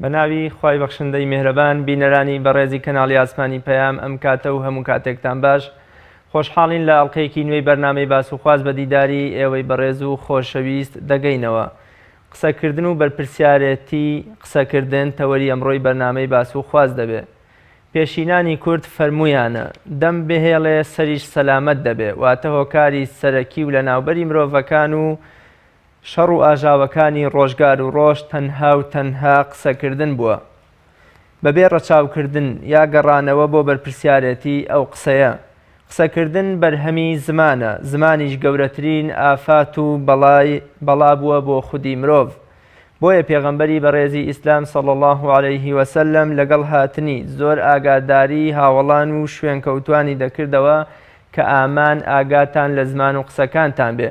بەناوی خوای بەخشندەی میهرەبان بینەرانی بەڕێزی کەناڵی ئاسمانی پەیام ئەم کاتە و هەموو کاتێکتان باش خۆشحاڵین لە ئەڵقەیەکی نوێی بەرنامەی باسوخواز بە دیداری ئێوەی بەڕێز و خۆشەویست دەگەینەوە. قسەکردن و بەرپرسیارەتی قسەکردن تەوەری ئەمڕۆی بەرنامەی باسوخواز دەبێت. پێشینانی کورد فەرموویانە دەم بهێڵێ سەریش سەلامەت دەبێت، واتە هۆکاری سەرەکی و لە ناوبەری مرۆڤەکان و شەڕ و ئاژاوەکانی ڕۆژگار و ڕۆژ تەنها و تەنها قسەکردن بووە. بەبێ ڕەچاوکردن یا گەڕانەوە بۆ بەرپرسیارەتی ئەو قسەیە. قسەکردن بەرهەمی زمانە، زمانیش گەورەترین ئافات و بەڵا بووە بۆ خودی مرۆڤ. بۆیە پێغەمبەری بەڕێزی ئیسلام صلی الله عليه وسلم لەگەڵ هاتنی زۆر ئاگاداری هاوڵان و شوێنکەوتوانی دەکردەوە کە ئامان ئاگاتان لە زمان و قسەکانتان بێ.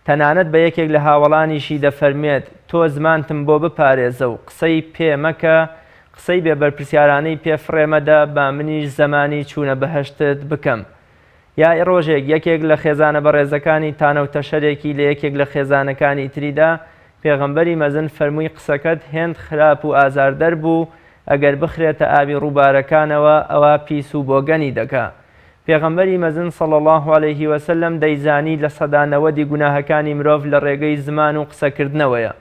تەنانەت بە یەکێک لە هاوڵانیشی دەفەرمێت تۆ زمانتم بۆ بپارێزە و قسەی پێ مەکە، قسەی بێ بەرپرسیارانەی پێفڕێمەدا با منیش زمانی چوونە بەهەشتت بکەم. یا ڕۆژێک یەکێک لە خێزانە بەڕێزەکانی تانەوتە شەرێکی لە یەکێک لە خێزانەکانی تریدا پێغەمبەری مەزن فەرمووی قسەکەت هێند خراپ و ئازاردەر بوو، ئەگەر بخرێتە ئاوی ڕووبارەکانەوە ئەوە پیس و بۆگەنی دەکا. پێغەمبەری مەزن صلی الله عليه وسلم دەیزانی لە سەدانەوەدی گوناهەکانی مرۆڤ لە ڕێگەی زمان و قسەکردنەوەیە،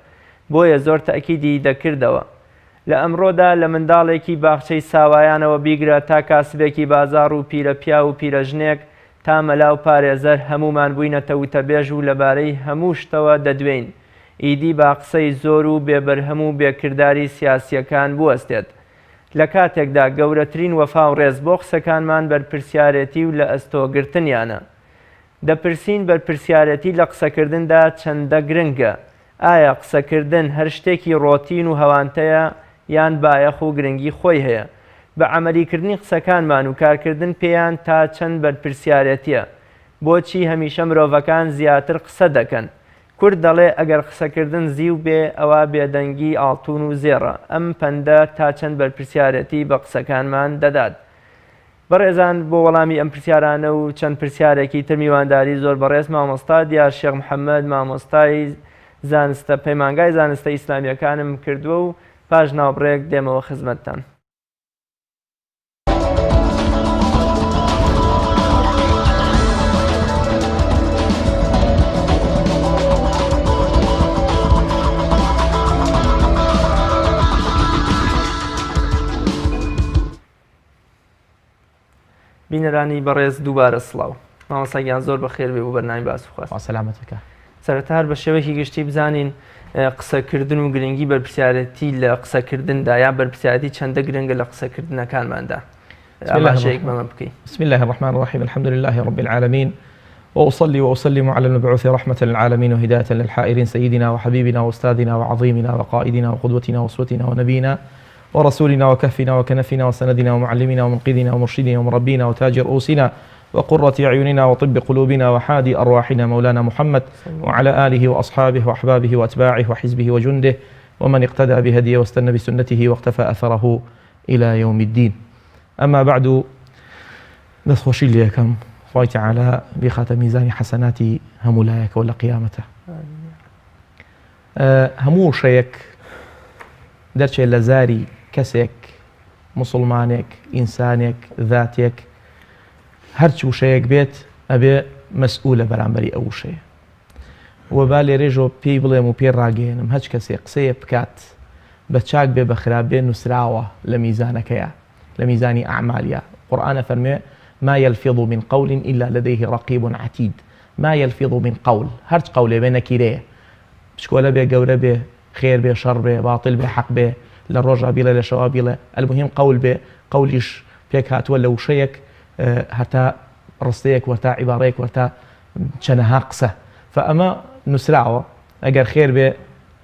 بۆیە زۆر تەئکیدی دەکردەوە. لە ئەمڕۆدا لە منداڵێکی باخچەی ساوایانەوە بیگرە تا کاسبێکی بازاڕ و پیرەپیا و پیرەژنێک تا مەلا و پارێزەر هەمومان بووینەتە وتەبێژ و لەبارەی هەموو شتەوە دەدوێین. ئیدی با قسەی زۆر و بێبەرهەم و بێکرداری سیاسیەکان بوەستێت. لە کاتێکدا گەورەترین وەفا و ڕێز بۆ قسەکانمان بەرپرسیارەتی و لە ئەستۆگرتنیانە. دەپرسین بەرپرسیارەتی لە قسەکردندا چەندە گرنگە؟ ئایا قسەکردن هەر شتێکی ڕۆتین و هەوانتەیە یان بایەخ و گرنگی خۆی هەیە؟ بە عەمەلیکردنی قسەکانمان و کارکردن پێیان تا چەند بەرپرسیارەتیە؟ بۆچی هەمیشە مرۆڤەکان زیاتر قسە دەکەن؟ کورد دەڵێ ئەگەر قسەکردن زیو بێ ئەوە بێدەنگی ئاڵتون و زێڕە. ئەم پەندە تا چەند بەرپرسیارەتی بە قسەکانمان دەدات. بەڕێزان بۆ وەڵامی ئەم پرسیارانە و چەند پرسیارێکی تر میوانداری زۆر بەڕێز مامۆستا دیار شێخ محەممەد مامۆستای زانستە پەیمانگای زانستە ئیسلامیەکانم کردووە و پاش ناوبڕێک دێمەوە خزمەتتان. بینەرانی بەڕێز دووبارە سڵاو. مامۆستاگیان زۆر بەخێر بێ بۆ بەرنامی باسوخواز. سەلامەتەکە. سەرەتا هەر بە شێوەیەکی گشتی بزانین قسەکردن و گرنگی بەرپرسیارەتی لە قسەکردندا یا بەرپرسیارەتی چەندە گرنگە لە قسەکردنەکانماندا. بسم الله الرحمن الرحيم الحمد لله رب العالمين وأصلي وأسلم على المبعوث رحمة للعالمين وهداية للحائرين سيدنا وحبيبنا وأستاذنا وعظيمنا وقائدنا وقدوتنا وأسوتنا ونبينا ورسولنا وكهفنا وكنفنا وسندنا ومعلمنا ومنقذنا ومرشدنا ومربينا وتاج رؤوسنا وقرة أعيننا وطب قلوبنا وحادي أرواحنا مولانا محمد وعلى آله وأصحابه وأحبابه وأتباعه وحزبه وجنده ومن اقتدى بهديه واستنى بسنته واقتفى أثره إلى يوم الدين. أما بعد نخوشي ليكم خوي تعالى بخاتم ميزان حسناتي همولايك ولا قيامته. همو شيك درچه لزاري کەسێک مسلمانێک ئینسانێک ذاتێک هەرچی وشەیەک بێت ئەبێ مەسئولە بەرامبەری ئەو وشەیە. وەبا لێرێژۆ پێی بڵێم و پێ ڕاگەێنم هەچ کەسێک قسەیە بکات بە چاک بێ بە خراپ بێ نووسراوە لە میزانەکەیە لە میزانی ئەعمالیە. قورئانە فەرمێ ما يلفظ من قول إلا لديه رقيب عتيد. ما يلفظ من قول هەرچ قولێ بێ نەکیرەیە پشکۆلە بێ گەورە بێ خێر بێ شەڕ بێ باتڵ بێ حەق بێ لە ڕۆژا بیڵێ لە شەوا بیڵێ المهم قول بێ قولیش پێک هاتووە لە وشەیەک هەتا ڕستەیەک وەرتا عیبارەیەک وەرتا چەنەها قسە فەئەمە نووسراوە ئەگەر خێر بێ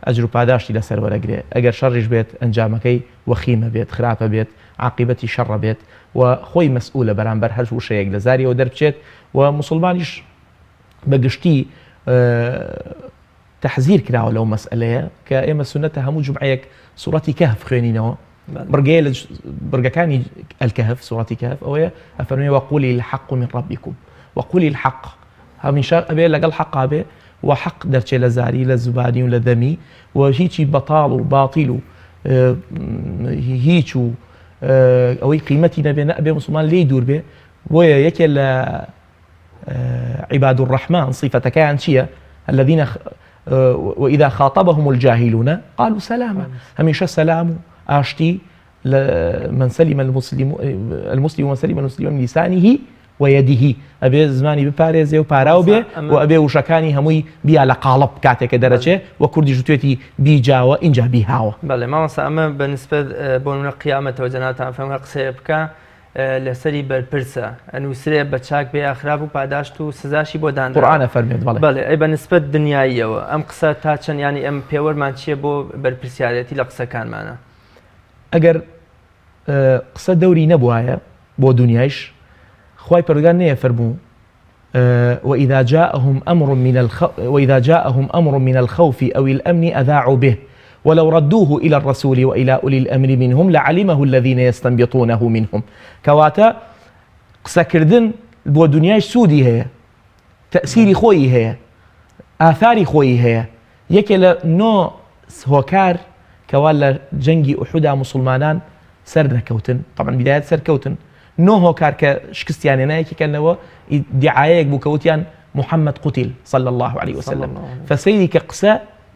ئەجر و پاداشتی لەسەر وەرەگرێ ئەگەر شەڕیش بێت ئەنجامەکەی وەخیمە بێت خراپە بێت عاقبەتی شەڕە بێت و خۆی مەسئولە بەرامبەر هەر وشەیەک لە زاریەوە دەربچێت و مسلمانیش بەگشتی تحذير كراو لو مسألة كإما سنة همو جمعيك سورة كهف خوينينو برقا كان الكهف سورة كهف أو أفرمي وقولي الحق من ربكم وقولي الحق همين شاء أبي لقى الحق أبي وحق درتشي لزاري لزباني ولذمي وهيجي بطال وباطل هیچ و ئەوەی قیمەتی نەبێ نەبێ مسلمان لێی دوور بێ. بۆیە یەکێ لە عباد الرحمن صفتەکەیان چییە؟ الذين وإذا خاطبهم الجاهلون قالوا سلاما. هەمیشە سەلام و ئاشتی من سلم المسلم من سلم المسلمون من لسانه ويده. ئەبێ زمانی بپارێزێ و پاراو بێ و ئەبێ وشەکانی هەمووی بیا لە قاڵب کاتێکە دەرەچێ و کوردی ژوتێتی بیجاوە اینجا بیهاوە. بەڵێ مامۆستا ئەمە بەنسبەت بۆ نمونە قیامەتەوە جەنابتان فەرمووە قسەیە بکە لەسەری بەرپرسە ئەنووسرێ بە چاک بێ ئاخراب و پاداشت و سزاشی بۆ دانرا. قورئانە فەرمێت. بەڵێ ئەی بەنسبەت دنیاییەوە ئەم قسە تا چەند ینی ئەم پێوەرمان چییە بۆ بەرپرسیارەتی لە قسەکانمانە؟ ئەگەر قسە دەوری نەبوایە بۆ دنیایش خوای پەروەردگار نەیە فەرموو وإذا جاءهم أمر من الخوف أو الأمن أذاعوا به ولو ردوه إلى الرسول وإلى أولي الأمر منهم لعلمه الذين يستنبطونه منهم. كواتا قسەکردن بۆ دنیایش سوودی هەیە، تەئسیری خۆی هەیە، ئاثاری خۆی هەیە. یەکێ لە نۆ هۆکار کەوا لە جەنگی ئوحودا مسلمانان سەر نەکەوتن، طبعا بدایەت سەرکەوتن، نۆ هۆکار کە شکستیانێنە یەکێکەنەوە دیعایەک بوو کەوتیان محەممەد قوتیل صلى الله عليه وسلم. فسەیری کە قسە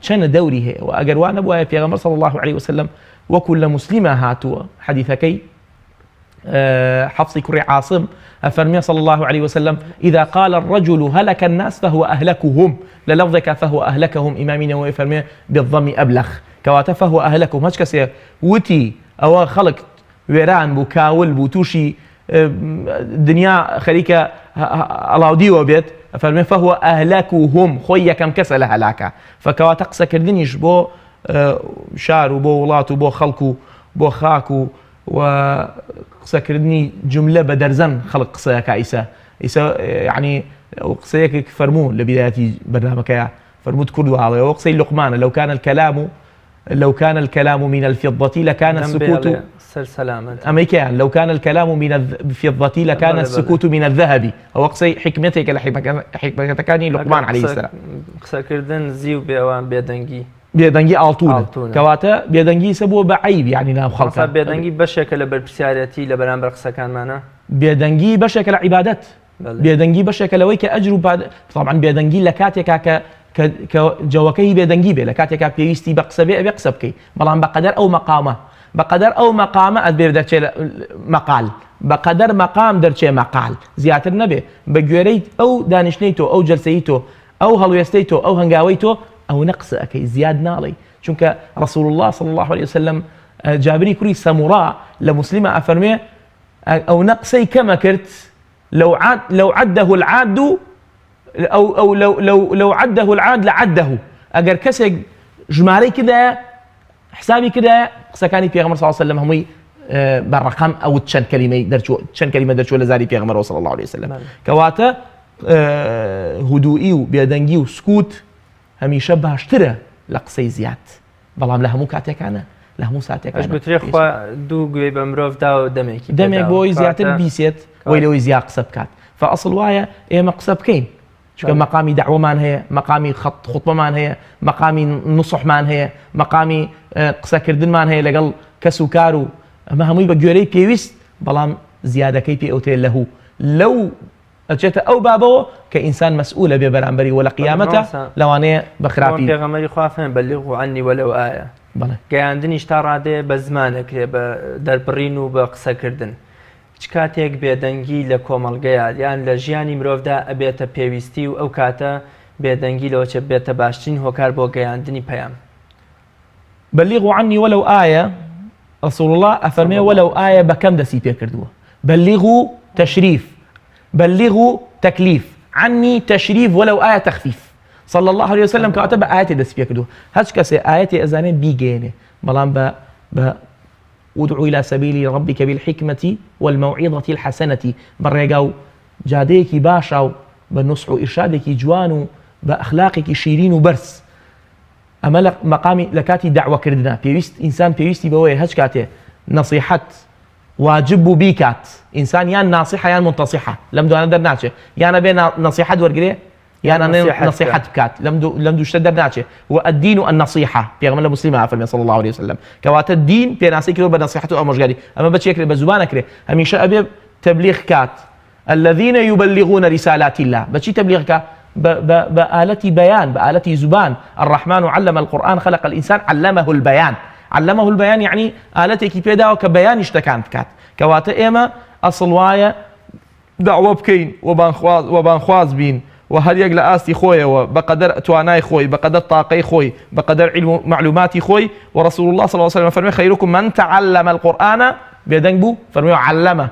چەنە دەوری هەیە و ئەگەر وانە بووایە پێغەمبەر صلى الله عليه وسلم وەکو لە موسلیمە هاتووە حەدیثەکەی حفصی کوڕی عاصم أفرمي صلى الله عليه وسلم إذا قال الرجل هلك الناس فهو أهلكهم للفظك فهو أهلكهم إمامنا ويفرمي بالضم أبلغ كواتا فهو أهلكهم. هاش كسي وتي أو خلق ويران بو كاول بو توشي دنيا خليكة الله وبيت أفرمي فهو أهلكهم خويا كم كسل هلاكا. فكواتا قسى كردنيش بو شار وبو ولات وبو خلقو بو خاكو وقسەکردنی جملە بە دەرزەن خەڵک قسەیەکە ئیسا يعني قسەیەکێک فەرموو لە بیدایەتی بەرنامەکەیە فەرمووت کردوواڵێ ئەوە قسەی لوقمانە لو كان الكلام من الفضة لكان السكوت ئەمەیکەیان لو كان الكلام من الفضة لكان السكوت من الذهب. ئەوە قسەی حکمتێکە لە حکمەتەکانی لوقمان عليه السلام. قسەکردن زی و بێوان بێدەنگی بێدەنگی ئاڵتوونە کەواتە بێدەنگی سە بۆ بە عیب یعنی ناو خەڵکە. بێدەنگی بەشێکە لە بەرپرسیارەتی لە بەرامبەر قسەکانمانە. بێدەنگی بەشێکە لە عیبادەت، بێدەنگی بەشێکە لەوەی کە ئەجر و طبعاً بێدەنگی لە کاتێکا کە جەوەکەی بێدەنگی بێ لە کاتێکا پێویستی بە قسە بێ ئەبێ قسە بکەی، بەڵام بەقەدەر ئەو مەقامە ئەدبێ دەرچێ مەقال، بەقەدەر مەقام دەرچێ مەقال زیاتر نەبێ بە گوێرەی ئەو دانیشتەی تۆ ئەو جەلسەی تۆ ئەو هەڵوێستەی تۆ ئەو هەنگاوەی تۆ ئەو نەقسە ئەەکەی زیاد ناڵی. چونکە رسول الله صلى الله عليه وسلم جابری کوڕی سەموڕا لە مسلمە ئەفەرمێ ئەو نەقسەی کەمە کرد لو عده العاد أو لو عده العاد لعده. ئەگەر کەسێک ژمارەی کردایە حسابی کردایە قسەکانی پێغەمبەر صلی الله عليه وسلم هەمووی بەڕقەم ئەو چەند کەلیمە دەرچووە لە زاری پێغەمبەر صلی الله عليه وسلم. کەواتە هودوئی و بێدەنگی و سکوت هەمیشە باشترە لە قسەی زیاد، بەڵام لە هەموو کاتێکانە لە هەموو ساتێکانە گوترێ خوا دوو گوێی بە مرۆڤدا و دەمێک بۆی زیاتر بیسێت وەی لەوەی زیاد قسە بکات. فەئەسڵ وایە ئێمە قسە بکەین چونکە مەقامی دەعوەمان هەیە، مەقامی خوتبەمان هەیە، مەقامی نوسحمان هەیە، مەقامی قسەکردنمان هەیە لەگەڵ کەس و کار و ئەمە هەمووی بە گوێرەی پێویست، بەڵام زیادەکەی پێ ئەوتێ لەو ئەچێتە ئەو بابەوە کە ئینسان مەسئولە بێ بەرامبەری وە لە قیامەتە لەوانەیە بە خراپی. پێغەمبەری خوا فەرمێ بەلیغوا عنی وەلەو ئایە، گەیاندنیش تا ڕادەیە بە زمانێکێ بە دەربڕین و بە قسەکردن. چ کاتێک بێدەنگی لە کۆمەڵگەیە یان لە ژیانی مرۆڤدا ئەبێتە پێویستی و ئەو کاتە بێدەنگی لەوەچە بێتە باشترین هۆکار بۆ گەیاندنی پەیام. بەلیغوا عنی وەلەو ئایە رسول الله ئەفەرمێ وەلەو ئایە بەکەم دەسی پێ کردووە. بەلیغوا تەشریف، بلغوا تكليف، عني تشريف ولو آية تخفيف صلى الله عليه وسلم كاتب آية دس بيكدو هاش كسي آية أزاني بيجيني بلان ادعو إلى سبيل ربك بالحكمة والموعظة الحسنة بريقاو جاديكي باشاو بالنصح إرشادك جوانو بأخلاقك شيرين وبرس أما مقامي لكاتي دعوة كردنا بيوست إنسان بيوستي بوي هاش كاتي نصيحة واجب بيكات إنسان يان ناصحة يان منتصحة لم دون أندر ناتشه يان بين نصيحة ورقري يعني نصيحة بكات لم تشتد ناتشه والدين النصيحة بيغمر المسلمة أفرمي صلى الله عليه وسلم كوات الدين بيناسي كده بنصيحته أو مشغالي أما بتشي يكره بزبانك كره هميشه أبي تبليغ كات الذين يبلغون رسالات الله بتشي تبليغ كات بآلة بيان بآلة زبان الرحمن علم القرآن خلق الإنسان علمه البيان يعني آلتك بيدا وكبيان اشتكان بكات كوات إما أصل وايا دعوة بكين وبانخواز بين وهل يقل آستي خوي وبقدر تواناي خوي بقدر طاقي خوي بقدر علم معلوماتي خوي ورسول الله صلى الله عليه وسلم فرمي خيركم من تعلم القرآن بيدنبو فرمي علمه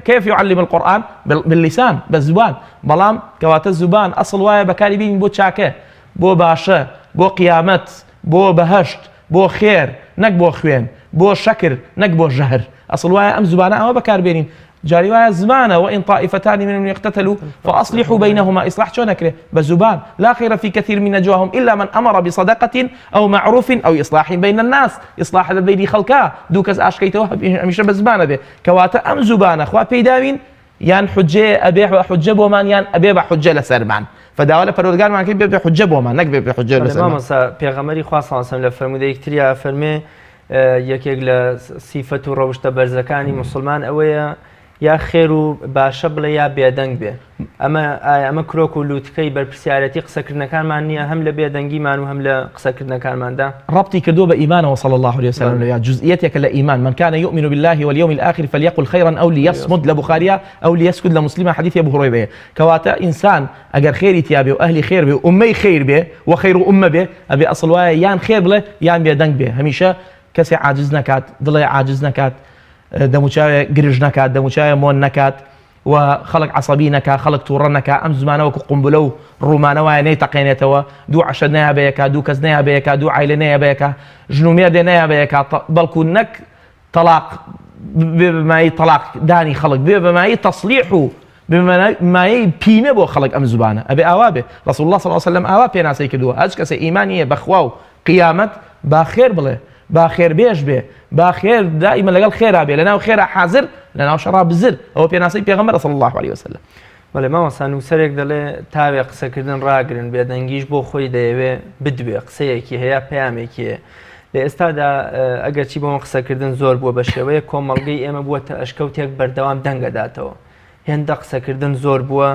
كيف يعلم القرآن باللسان بالزبان بلام كوات الزبان أصل وايا بكاري بين بو تشاكه بو باشا بو قيامت بو بهشت بو خير نك بو خوين بو شكر نك بو جهر أصل وايا أم زبانة أو بكار بينين جاري وايا زمانة وإن طائفتان منهم يقتتلوا فأصلحوا بينهما إصلاح شو نكره بزبان لا خير في كثير من نجواهم إلا من أمر بصدقة أو معروف أو إصلاح بين الناس إصلاح بين خلقا دوكس أشكيته مش بزبانة به كواتا أم زبانة خوا بيداوين يان حجة أبيح حجة بومان يان أبيح حجة لسرمان فداوله پروردگار مان که به حجه بو من نک به حجه لسرمان مامۆستا پێغەمبەری خوا صلی الله علیه و سلم لە فرموودەیەک تریا فەرمێ یەکێک لە سیفەت و ڕەوشتە بەرزەکانی مسلمان ئەوەیە یا خێر و باشە بڵێ یا بێدەنگ بێ ئەمە کرۆک و لووتکەی بەرپرسیارەتی قسەکردنەکانمان نییە هەم لە بێدەنگیمان و هەم لە قسەکردنەکانماندا ربطی کردو بە ئیمانەوە صلی الله عليه وسلم یا جزئیەتێکە لە ئیمان من كان يؤمن بالله واليوم الآخر فليقل خيرا أو ليصمت لبخاريا أو ليسكت لمسلم حديث أبو هريرة كواتا إنسان أجر خير تيابي وأهلي خير به وأمي خير به وخير أمة به أبي أصل وايا يان خير بله يان بيدنگ به هميشه كسي عاجز نكات ضلي عاجز نكات دەموچاوێ گرژ نکات دەموچاوێ مۆن نکات و خەڵک عەسەبی نەکات خەڵک تووڕە نەکات ئەم زمانە وەکو قومبلە و ڕوومانە وایە نەیتەقێنێتەوە دوو عەشە نەیە بە یەکە دوو کەس نەیە بە یەکە دوو عایلە نەیە بە یەکە ژن و مێردێ نەیە بە یەکە بەڵکو نەک تەلاق بێ بەمایی تەلاق دانی خەڵک بێ بەمایی تەسلیح و بمایی پینە بۆ خەڵک ئەم زبانە ئەبێ ئاوا بێ رسول الله صلی الله عليه وسلم ئاوا پێناسەی کردووە هەچ کەسێ ئیمانی هەیە بەخوا و قیامەت با خێر بڵێ با خێر بێژ بێ با خێر دائما لەگەڵ خێرا بێ لەناو خێرا حازر لەناو شەڕا بزر ئەوە پێناسەی پێغەمبەر صلی الله عليه وسلم بەڵێ مامۆستا نووسەرێک دەڵێ تاوێ قسەکردن ڕاگرن بێدەنگیش بۆ خۆی دەیەوێ بدوێ قسەیەکی هەیە پەیامێکی هەیە لە ئێستادا ئەگەرچی بۆمە قسەکردن زۆر بووە بە شێوەیە کۆمەڵگەی ئێمە بووەتە ئەشکەوتێک بەردەوام دەنگەداتەوە هێندە قسەکردن زۆر بووە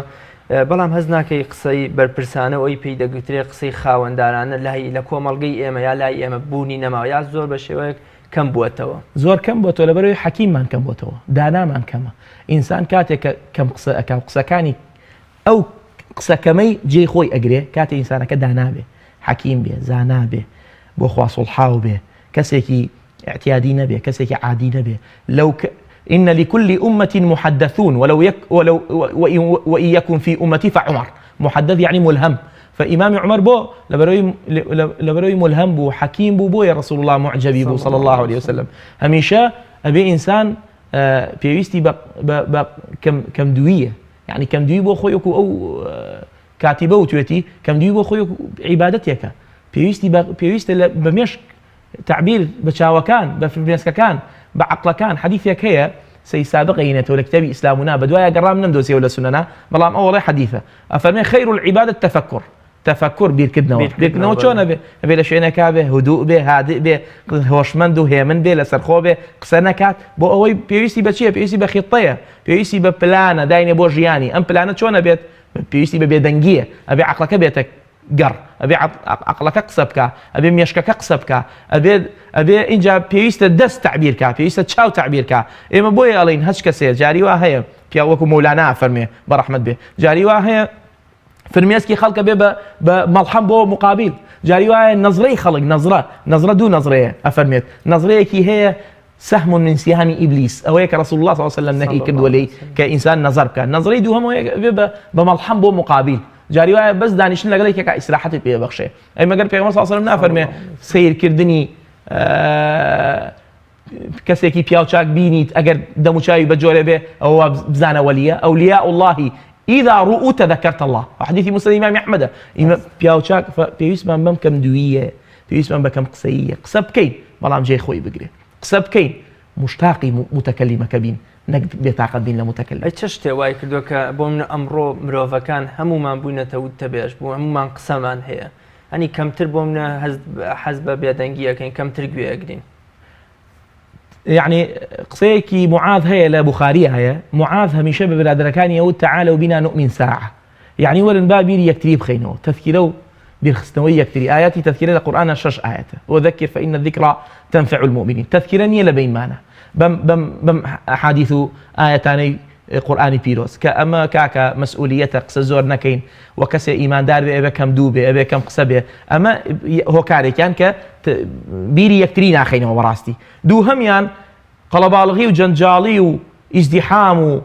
بەڵام هەز ناکەی قسەی بەرپرسانە ئەوی پێی دەگوترێ قسەی خاوەنددارانە لای لە کۆمەڵگەی ئێمە یا لای ئێمە بوونی نەماوە یا زۆر بە شێوەیەک کەم بووەتەوە زۆر کەم بووەتەوە لەبەرەوەی حەکیممان کەم بووەتەوە دانامان کەمە ئینسان کاتێک کەم قسە ئەکا قسەکانی ئەو قسەکەمەی جێی خۆی ئەگرێ کاتێ ئینسانەکە دانابێ حەکیم بێ زانا بێ بۆ خوا سوڵحاو بێ کەسێکی اعتیادی نەبێ کەسێکی عادی نەبێ لەو إن لكل أمة محدثون وإن يكن في أمتي فعمر محدث يعني ملهم فإمام عمر بو لبروي ملهم بو حكيم بو يا رسول الله معجبي بو صلى الله عليه وسلم هميشه أبي إنسان بيوستي كم دوية يعني كم دوي بو خويك أو كاتبة وتوتي كم دوي بو خويك عبادتك بيوستي بمشك تعبير بشاوكان بفرميسكان بعقلكان حديثك هي سيسابقين تولى كتاب إسلامنا بدوايا قرام نمدوسي ولا سننا بلام أول حديثة أفرمي خير العبادة تفكر بيركدنا وشون أبي لشينك به هدوء به هادئ به هوشمند هيمن به لسرخو به قسنكات بو أوي بيوسي بشيء بيوسي بخطية بيوسي ببلانا دايني بوجياني أم بلانا شون بيت بيوسي ببيدنجية أبي عقلك بيتك قر أبي عقلك قصبك أبي ميشكك قصبك أبي إنجا بيوست دست تعبيرك بيوست تشاو تعبيرك إما بوي ألين هش كسير جاري واهي بيوكو مولانا فرمي برحمة به جاري واهي فرميسكي خلق به بملحم بو مقابل جاري واهي نظري خلق نظرة دو نظرية أفرميت نظرية كي هي سهم من سهام إبليس أو هيك رسول الله صلى الله عليه وسلم نهي كرد ولي كإنسان نظرك نظري دو هم بملحم بو مقابل جاري وايا بس دانشن لەگەڵ یەکێکا ئیسراحەتی پێ بەخشێ ئەی مەگەر پێغەمبەر صلی الله عليه وسلم نافەرمێ سیرکردنی کەسێکی پیاو چاک بینیت ئەگەر دەموچاوی بەجۆرە بێ ئەوە بزانە وەلیە ئەولیا الله إذا رؤوا تذكرت الله حديث مسلم الإمام أحمد پیاو چاک پێویستمان بەم کەم دوویە پێویستمان بەکەم قسەیە قسە بکەین بەڵام جێی خۆی بگرێ قسە بکەین مشتاقی متەکەلیمەکە بین نەک بێتاقەت بین لە متەکەلم. ئەی چ شتێ وای کردووە کە بۆ من ئەمڕۆ مرۆڤەکان هەمومان بووینەتە وتەبێژ بوو هەمومان قسەمان هەیە ئەنی کەمتر بۆ منە حەز بە بێدەنگیەکەین کەمتر گوێەگرین. يعني قصيكي معاذ هي لا بخارية هي معاذ هميشه ببرادر كان يقول تعالوا بنا نؤمن ساعة يعني ولن بابير يكتريب خينو تذكروا بالخستوي يكتري آياتي تذكير القرآن 6 آيات وذكر فإن الذكرى تنفع المؤمنين تذكيرني لبين معنا بم أحاديث آياتاني قرآني بيروس كأما كاكا مسؤوليتك قصة نكين وكسي إيمان دار بأبا كم دوبة أبا كم قصة أما هو كاري كان بيري يكترين أخينا وراستي دو هميان قلبالغي وجنجالي وازدحام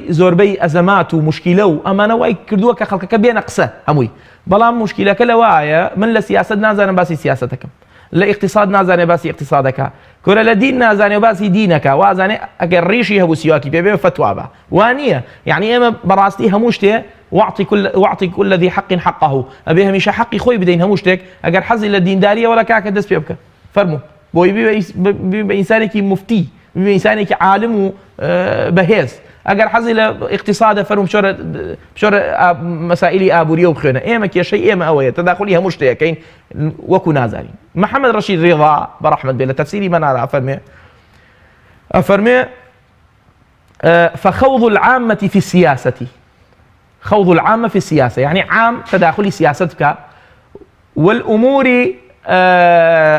زوربي أزمات ومشكلة أما نواي كردوها كخلقك بينا قصة هموي بلا مشكلة كلا واعية من لسياسة نازانا باسي سياستك لا اقتصاد نازاني باسي اقتصادك كورا لدين نازاني باسي دينك وازاني اگر ريشي هبو سيواكي بيبي فتوى با وانية يعني اما براستي هموشتي واعطي كل ذي حق حقه ابي هميشه حقي خوي بدين هموشتك اگر حزي للدين دارية ولا كاك دس بيبك فرمو بوي بيبي انسانك مفتي بيبي انسانك عالم بهيز اگر حزي لاقتصاد فرمو بشور مسائل ابوريه وبخينا ايما كي شيء ايما اويه تداخلي هموشتي كاين وكو نازاري محمد رشيد رضا برحمة بالله تفسيري من أنا أفرمي فخوض العامة في السياسة خوض العامة في السياسة يعني عام تداخلي سياستك والأمور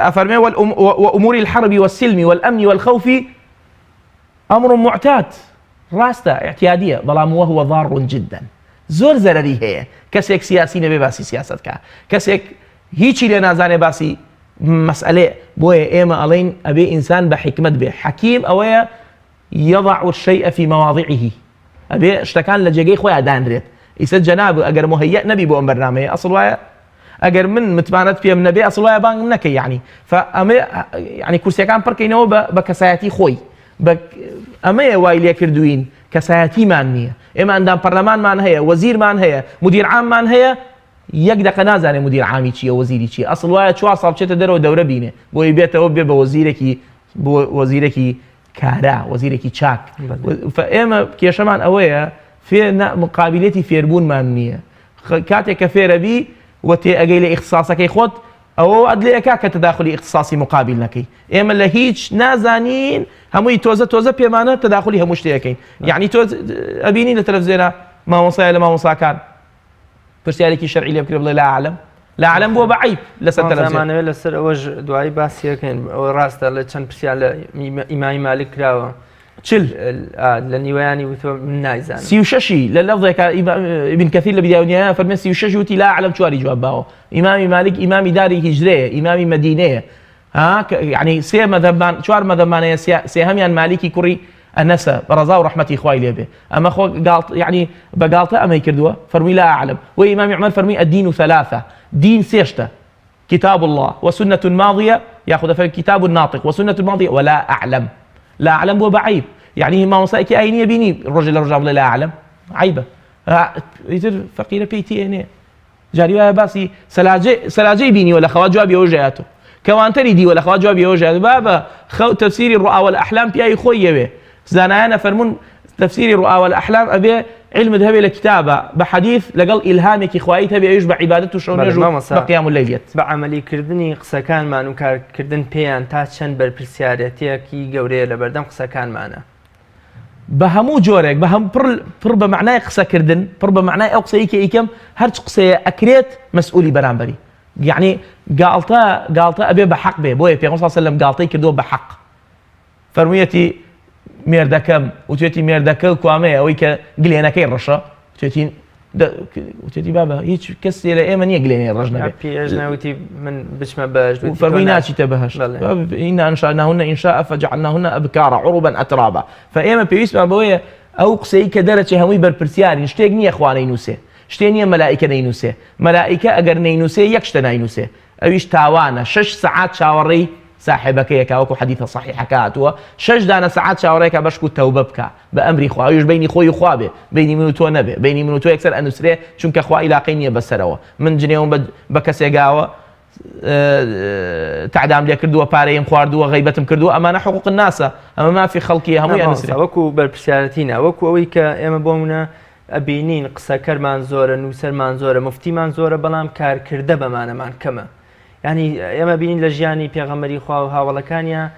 أفرمي وأمور الحرب والسلم والأمن والخوف أمر معتاد راسته اعتيادية ظلام وهو ضار جدا زور زرري هي كسيك سياسي نبي باسي سياستك كسيك هيچی لێ نازانێ باسی مەسئلێ بۆیە ئێمە ئەڵێن ئەبێ ئینسان بە حکمت بێ حەکیم ئەوەیە يضع الشيء في مواضعه ئەبێ شتەکان لە جێگەی خۆیان دانرێت ئیسە جەناب ئەگەر مهەیە نەبی بۆ ئەم بەرنامەیە ئەسڵ وایە ئەگەر من متمانەت پێم نەبێ ئەسڵ وایە بانگم نەکەی یعنی فئەمێ یعنی کورسیەکان پڕکەینەوە بە کەسایەتی خۆی ئەمەیە وای لێ کردوین کەسایەتیمان نییە ئێمە ئەندام پەرلەمانمان هەیە وەزیرمان هەیە مدیر عاممان هەیە یەک دقه نازانێ مدیر عامی چییە وەزیری چییە ئەسڵ وایە 4 ساڵ بچێتە دەرەوە دەورە بینێ بۆی بێتەوە بێ بە وەزیرێکی کارا وەزیرێکی چاک ئێمە کێشەمان ئەوەیە مقابلێتی فێربوونمان نییە کاتێک کە فێرەبی و تێ ئەگەی لە ئیختیساسەکەی خۆت ئەوە ئەدلەیەکا کە تەداخلی ئیختیساسی مقابل نەکەی ئێمە لە هیچ نازانین هەمووی تۆزە پێمانە تەداخلی هەموو شتەکەین یعنی تۆ ئەبینی لە تەلەڤیزیۆنە مامۆسایە لە مامۆساکان پرسیارێکی شەرعی لێ بکرێ بڵێ لا ئەعلەم بووە بە عیب لەسەر تەلەڤیزیۆنەوە لەسەر ئەوەش دوایی باسیەکەین ئەوە ڕاستە لە چەند پرسیار لە ئیمامی مالک کراوە چل لە نیوەیانی وتۆ من نایزانم 36 لە لەفظێکە ئیبن کەثیر لە بیداونیایە فەرمێ 36 وتی لا ئەعلەم چواری جواب باوە ئیمامی مالک ئیمامی داری هیجرەیە ئیمامی مەدینەیە یعنی سێ مەذهبمان 4 مەذهبمانەیە سێهەمیان مالیکی کوڕی أنسى برزا ورحمتي خوي ليه أما خو قالت يعني بقالته أما يكردوه فرمي لا أعلم وإمام عمر فرمي الدين 3 دين سيشته كتاب الله وسنة ماضية يأخذ في الكتاب الناطق وسنة ماضية ولا أعلم لا أعلم هو بعيب يعني ما وصايك أيني بيني الرجل لا أعلم عيبة يصير فقيرة بيتي هنا جاري باسي سلاجي بيني ولا خواج جواب يوجهاته كوان تريدي ولا خواج جواب يوجهاته بابا تفسير الرؤى والأحلام بيأي خوي به زانانا فرمون تفسير الرؤى والأحلام أبي علم ذهبي لكتابة بحديث لقل إلهامك إخوائي تبي يشبع عبادته شلون يجوا بقيام الليل بعملي كردني قسكان ما نكار كردن بيان تاشن بالبرسيارتيكي جوري لبردم قسكان معنا بهمو جورك بهم بر بمعنى قسا كردن بر بمعنى أو قسيك إيكم هرج قسي أكريت مسؤولي برامبري يعني قالتا أبي بحق به بوي في صلى الله عليه وسلم قالتي كردو بحق فرميتي مێردەکەم وتێتی مێردەکە کوامەیە ئەوەی کە گلێنەکەی ڕەشە وتێتی بابە هیچ کەسێ لە ئێمە نییە گلێنەی ڕژ نەبێت من بچمە بەش فەرمووی ناچیتە بەهەشت ئینا ئەنشأناهن إنشاء فجعلناهن أبكارا عربا أترابا فئێمە پێویستمان بەوەیە ئەو قسەی کە دەرەچێ هەمووی بەرپرسیارین شتێک نییە خوا نەینووسێ شتێ نییە مەلائیکە نەینووسێ مەلائیکە ئەگەر نەینووسێ یەک شتە ناینووسێ ئەویش تاوانە 6 سەعات چاوەڕێی صاحبك وكو حديث صحيح كاتوا 6 دانا ساعات شاوريك بشكو التوبه بك بامري خوايش بيني خوي وخوابه بيني من تو نبي بيني من تو يكسر انسري چونك خوا علاقيني بسروا من جنيهم بكسيغاوا تعدام لي كردوا باريم خواردوا غيبتم كردوا امانه حقوق الناس ئەمە مافی خەڵکی هەموویان نووسرا وەکو بەرپرسیارەتینە وەکو ئەوەی کە ئێمە بۆمونە ئەبینین قسەکەرمان زۆرە نووسەرمان زۆرە مفتیمان زۆرە بەڵام کارکردە بەمانەمان کەمە ینی ئێمە بینین لە ژیانی پێغەمبەری خوا و هاوڵەکانیان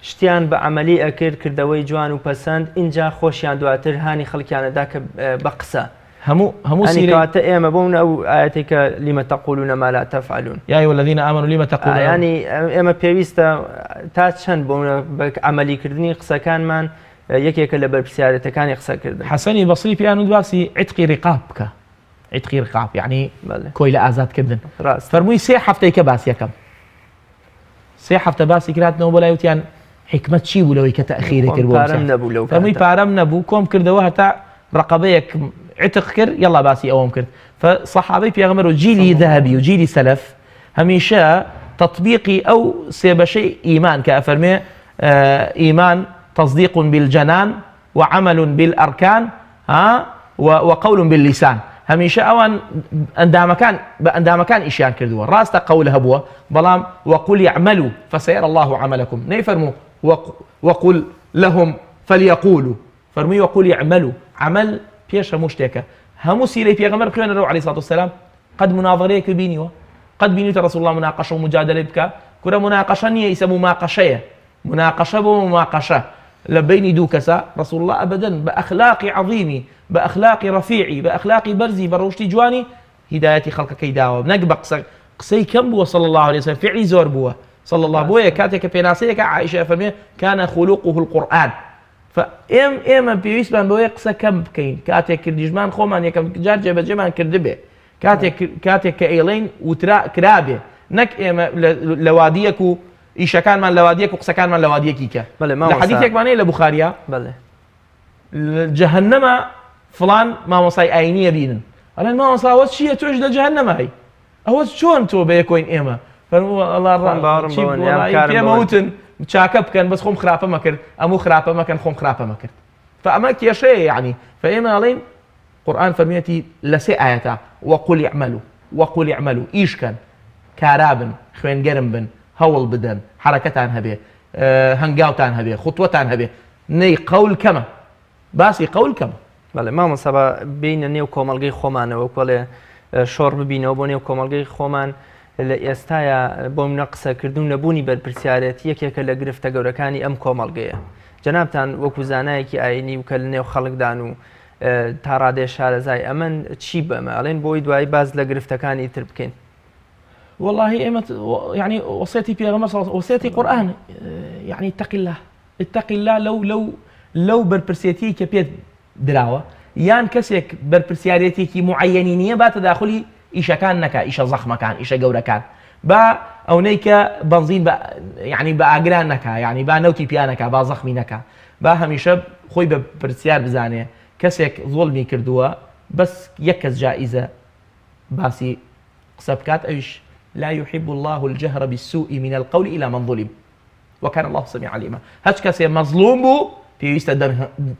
شتیان بە عملی ئەکرد کردەوەی جوان و پەسەند اینجا خۆشیان دواتر هانی خەڵکیانەدا کە بە قسە هەموو سیرەتە ئێمە بۆمونە ئەو ئاەتێکە لیمە تەقولون ما لا تفعلون یا أيها الذين آمنوا لما تقولون ینی ئێمە پێویستە تا چەند بۆمونە بە عملیکردنی قسەکانمان یەکێکە لە بەرپرسیارەتەکانی قسەکردن. حەسەنی بەسری پیان و دواسی عتقی ڕقاب بکە عتقی ڕقاب یعنی کۆی لە ئازادکردن فەرمووی 3 هەفتەیکە باسی یەکەم 3 هەفتە باسی کراتنەوە بۆ لای وتیان حکمت چی بوو لەوەی کە تەخیری کرد بۆ فەرمووی پارەم نەبوو کۆم کردەوە هەتا ڕقەبەیەک عتق کرد یەڵا باسی ئەوەم کرد فصحابەی پێغەمبەر و جیلی ذهبی و جیلی سەلەف هەمیشە تطبیقی ئەو سێ بەشەی ئیمان کە ئەفەرمێ ئیمان تصديق بالجنان وعمل بالأركان وقول باللسان هميشه اوان اندامكان اشيان كردوا راست قول هبوا بلام وقل يعملوا فسيرى الله عملكم نيفرموا وقل لهم فليقولوا فرمي وقل يعملوا عمل بيش مشتكى همو سيري بيغمر بخير عليه الصلاه والسلام قد مناظريك بيني قد بيني رسول الله مناقشه ومجادله بك كره مناقشه نيه يسموا مناقشه بمناقشه لبيني دو كسا رسول الله أبدا بأخلاق عظيمي بأخلاق رفيعي بأخلاق برزي بروشتي جواني هدايتي خلق كيداوة نقبق قسي كم بوا صلى الله عليه وسلم فعلي زور بوا صلى الله بوا كاتك بيناسيك عائشة فرمي كان خلقه القرآن فإم بيويس بان بوا قسا كم بكين كاتك كردجمان خومان يكم جار جبا جمان كردبه كاتك كإيلين وترا كرابه نك إم لواديكو ئیشەکانمان لەوادیەک و قسەکانمان لەوادیەکی کە لە حەدیثێکمانەیە لە بوخاریا جەهەنەمە فڵان مامۆسای ئاینیە بینن ئەڵێن مامۆساوە چییە تۆش لە جەهەنەمای ئەوە چۆن تۆ بەیەکۆین ئێمە پێمەوتن چاکە بکەن بەس خۆم خراپە مەکرد ئەموو خراپە مەکەن خۆم خراپە مەکرد فەئەمە کێشەیە یعنی فئێمە ئەڵێن قورئان فەرمێتی لە 3 ئاەتە وەقول اعملوا ئیشکەن کارابن خوێنگەرم بن هەوڵ بدەن حرەکەتان هەبێ هەنگاوتان هەبێ خوتوەتان هەبێ نەی قەول کەمە باسی قەول کەمە بەڵێ مامۆستا بینە نێو کۆمەڵگەی خۆمانەوە کۆڵێ شۆڕ ببینەوە بۆ نێو کۆمەڵگەی خۆمان لە ئێستاە بۆ منە قسەکردن نەبوونی بەرپرسیارەت یەکێکە لە گرفتە گەورەکانی ئەم کۆمەڵگەیە جەنابتان وەکو زانایەکی ئاینی و کە لە نێو خەڵکدان و تا ڕادێ شارەزای ئەمن چی بەمە ئەڵێن بۆی دوایی باز لە گرفتەکانی تر بکەین والله إمت يعني وصيتي بيغمر وصيتي قرآن يعني اتق الله لو بربرسيتي كبيت دراوة يان كسيك بربرسياتي كي معينين با تداخلي إيشا كان نكا إيشا زخمة كان إيشا جورة كان با أو نيكا بنزين با يعني با أجران نكا يعني با نوتي بيانكا با زخمي نكا با هميشه خوي بربرسيار بزانه كسيك ظلمي كردوا بس يكز جائزة باسي قسبكات أيش لا يحب الله الجهر بالسوء من القول إلى من ظلم وكان الله سميعا عليما هاش كسي مظلوم بو بيويست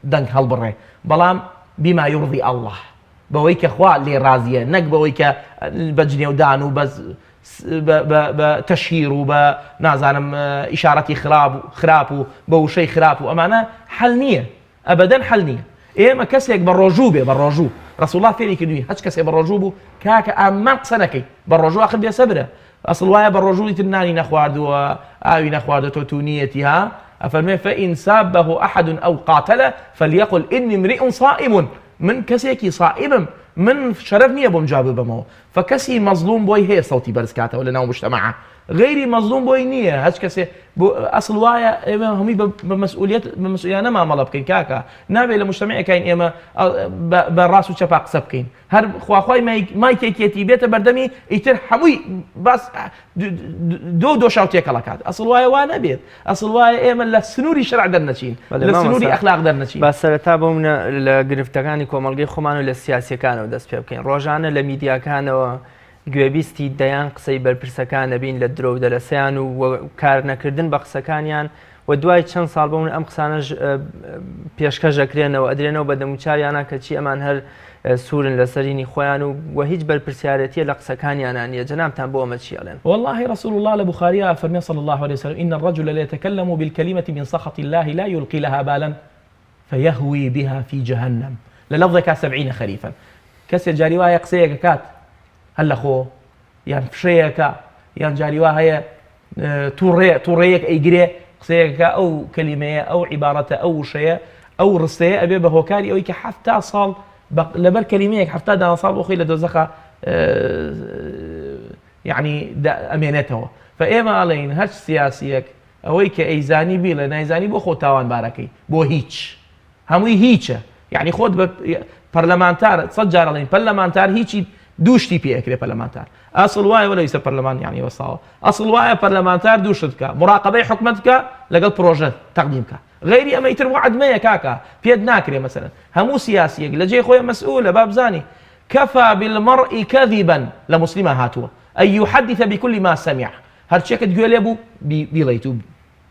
دنك هالبري بلام بما يرضي الله بويك اخوا اللي رازيه نك بويك بجني ودانو بس بتشهير وبنازانم اشارتي خراب بو شيء خراب وامانه حل نيه ابدا حل نيه ايما كسيك بالرجوع رسول الله فيني كدوي هاش كسي بالرجوع كاك امان سنكي بالرجوع اخر بيا سبره اصل وايا بالرجوع تناني نخوارد واوي نخوارد توتونيتها افرمي فان سابه احد او قاتله فليقل اني امرئ صائم من كسيكي صائم من شرفني ابو مجاب بمو فكسي مظلوم بوي هي صوتي برزكاته ولا ناو مجتمعه غيري مظلوم بوي نيه هاش كسي اصل وايا همي بمسؤوليه انا ما ملب كين كاكا نابي لمجتمعي كاين اما بالراس وشفاق سبكين هر خواخوي ما كيكيتي بيته بردمي يتر حموي بس دو شاوتي كلاكات اصل وانا بيت اصل وايا اما لسنوري شرع درنشين لسنوري اخلاق درنشين بس سرتا بومن لغرفتكاني كومالغي خمان ولا سياسي كانوا دس بكين روجانه لميديا كانوا گوێبیستی دەیان قسەی بەرپرسەکان دەبین لە درۆ دەلەسەیان و کار نەکردن بە قسەکانیان و دوای چەند ساڵ بوون ئەم قسانەش پێشکەشەکرێنەوە ئەدرێنەوە بە دەموچاویانە کە چی ئەمان هەر سوورن لەسەرینی خۆیان و هیچ بەرپرسیارەتیە لە قسەکانیانان نیە. جەنابتان بۆ ئەمە چی ئەڵێن؟ والله رسول الله لبخاري فرمي صلى الله عليه وسلم إن الرجل لا يتكلم بالكلمة من سخط الله لا يلقي لها بالا فيهوي بها في جهنم للفظك 70 خريفا. كسر جاريوها يقسيك كات هلا خو يعني فشيك يعني جاريوها هي توريك أي جري قسيك أو كلمة أو عبارة أو شيء أو رسية أبي بهوكاري أو كحفتة صال لبر كلميك حفتة دا صال أخي لدوزخة يعني أمانته. فإما علين هش سياسيك أويك أيزاني بي لأن أيزاني بو خو تاوان باركي بو هيتش هموي هيتش يعني خود برلمانتار تصجر علين برلمانتار هيتشي دوشتي بي أكري برلمانتار أصل واي ولا يصير برلمان يعني وصاوة أصل واي برلمانتار دوشتك مراقبة حكمتك لقل بروجة تقديمك غيري أما يتر وعد ما كاكا بيد ناكري مثلا همو سياسي لجي خويا مسؤولة باب زاني كفى بالمرء كذبا لمسلمة هاتوا أن يحدث بكل ما سمع هرشيك تقول أبو بيليتو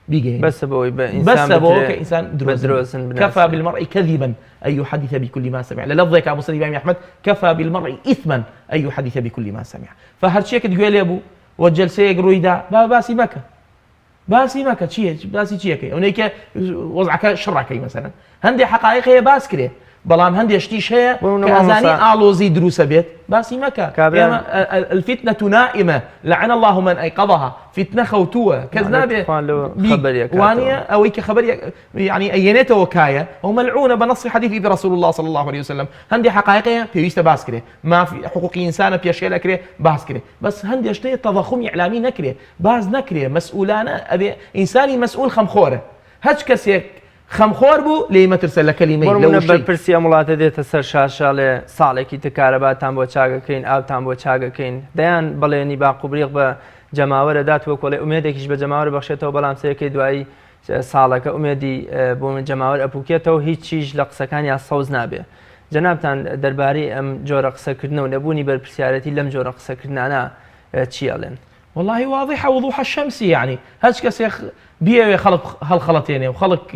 بيجي بس كإنسان دروس كفى بالمرء كذبا أن يحدث بكل ما سمع للفظك أبو سليم إمام أحمد كفى بالمرء إثما أن يحدث بكل ما سمع. فهرشيك تقول أبو والجلسة يقرويدا باسي مكة شيء باسي شيء كي هناك وضعك شرعكي مثلا هندي حقائق هي باس كره بلام هندي اشتيش هي كأزاني آلوزي دروس بيت باسي مكة الفتنة نائمة لعن الله من أيقظها فتنة خوتوة كذنابة وانية أو خبر يعني أينته وكاية وملعونة بنص حديث رسول الله صلى الله عليه وسلم هندي حقائق بيست باس كره ما في حقوق إنسان بيشيء لكره باس كره بس هندي اشتي تضخم إعلامي نكره باز نكره مسؤولانا أبي إنساني مسؤول خمخورة هج كسيك خەمخۆر بوو لێ مەترسە لە کەلیمەی بەرپرسی ئەم وڵاتە دێتە سەر شاشە لێ ساڵێکی تکارەباتان بۆ چاگەکەین ئاوتان بۆ چاگەکەین دەیان بەڵێنی باقوبریق بە جەماوەرە داتوە کۆڵێ ئومێدێکیش بە جەماوەر بەخشێتەوە بەڵام سەرەکەی دوایی ساڵەکە ئومێدی بۆ من جەماوەر ئەپوکێتەوە هیچ چیش لە قسەکانیان سەوز نابێ. جەنابتان دەربارەی ئەم جۆرە قسەکردنەوە نەبوونی بەرپرسیارەتی لەم جۆرە قسەکردانە چی ئەڵێن؟ والله واضحة وضوح الشمس يعني هاش كسي بيه خلق هالخلطين وخلق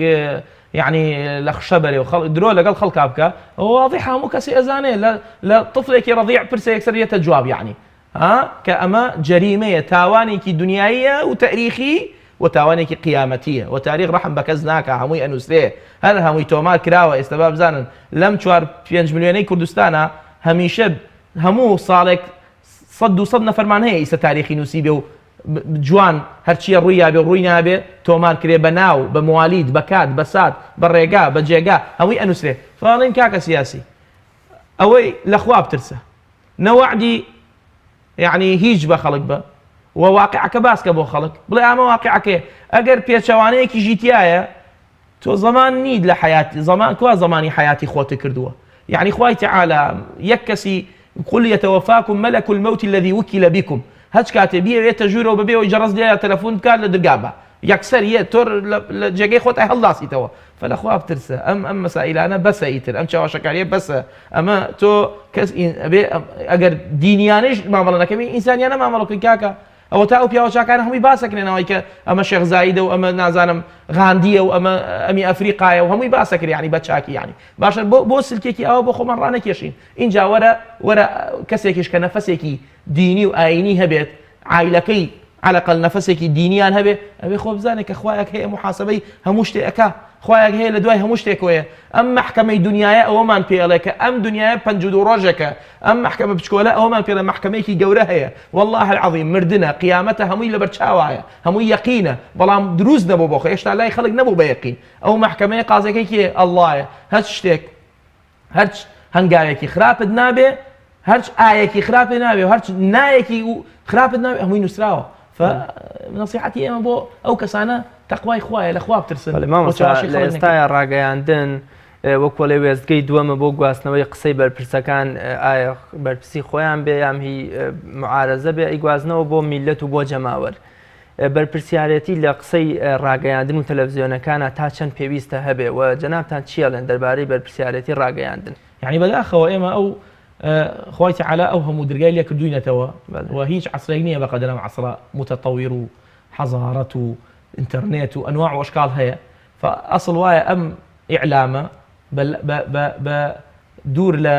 يعني لخشبري وخلق درو لقال خلق ابكا واضحة مو كسي ازاني لا طفلك رضيع برسي اكثرية الجواب يعني كأما جريمة تاواني كي دنيائية وتاريخي وتاواني كي قيامتية وتاريخ رحم بكزناك هموي انوسليه هل هموي تومال كراوة استباب زانن لم توار 5 مليوني كردستانا هميشه همو صالك صد نفرمان هەیە ئیسە تاریخی نووسیبێ و جوان هەرچیە ڕووییا بێ ڕووی نابێ تۆمار کرێ بە ناو بە موالید بە کات بە سات بە ڕێگا بە جێگا هەمووی ئەنووسێ فڵین کاکە سیاسی ئەوەی لەخوا بترسە نەوەعدی یعنی هیچ بە خەڵک بە و واقعەکە باسکە بۆ خەڵک بڵێ ئامە واقعەکەی ئەگەر پێچەوانەیەکی ژیتیایە تۆ زەمان نید لە حیاتی زەمان کوا زەمانی حیاتی خۆت کردووە یعنی خوای تەعالا یەک کەسی قل يتوفاكم ملك الموت الذي وكل بكم هج كاتبيه يتجور وببيع ويجرس لي تلفون كان لدرقابه يكسر يتور لجاي خوت الله سيتوا فالاخوه بترسى ام مسائل انا بس يتر ام شواشك عليه بس اما تو كس ابي اگر دينيانش ما عملنا كمي انساني انا ما عملوا كاكا او تاو بياو شاكان هم باسكن ناويك اما شيخ زايد واما نازانم غانديه واما امي افريقيا وهم باسكن يعني بتشاكي يعني باش بو سلكيكي او بو خمر رانا كيشين ان جا ورا كسيكيش كنفسيكي ديني وايني هبت عائلكي على الاقل نفسيكي دينيان هبه ابي خو بزانك اخوياك هي محاسبي همشتي اكا خوایك هەیە لە دوای هەموو شتێکۆیە ئەم محکەمەی دنیاە ئەوەمان پێڵێکە ئەم دنیاە 52 ڕۆژەکە ئەم محکەمە بچکۆلە ئەوەمان پێڵە محکەمەیەکی گەورە هەیە والله العظیم مردنە قیامەتە هەمووی لەبەر چاوایە هەمووی یەقینە بەڵام دروست نەبوو بۆ خۆ هێشتا لای خەڵک نەبوو بە یەقین ئەو محکەمەیە قازەکەی کێ ئەڵڵایە هەرچ شتێک هەرچ هەنگاوێکی خراپت نابێ هەرچ ئایەکی خراپت نابێ و هەرچ نایەکی خراپت نابێ هەمووی نووسراوە فنصيحتي اما بو او كسانه تقواي خويا الاخوه بترسل ئێستا ڕاگەیاندن وەک وەڵێ وێستگەی دووەمە بۆ گواستنەوەی قسەی بەرپرسەکان ئایا بەرپرسی خۆیان بێ یام هی معارەزە بێ ئیگوازنەوە بۆ میلەت و بۆ جەماوەر بەرپرسیارەتی لە قسەی ڕاگەیاندن و تەلەڤیزیۆنەکانە تا چەند پێویستە هەبێ و جەنابتان چیەڵێن دەربارەی بەرپرسیارەتی ڕاگەیاندن يعني بەداخەوە ئێمە ئەو خوای تعالی ئەو هەموو دەرگای لێ کردوینەتەوە و هیچ عەسرێک نییە بەقەدر ئەم عەسرە متەطەویر و حەزارەت و ئینتەرنێت و ئەنواع و ئەشکال هەیە فأصل وایە ئەم ئیعلامە بە دوور لە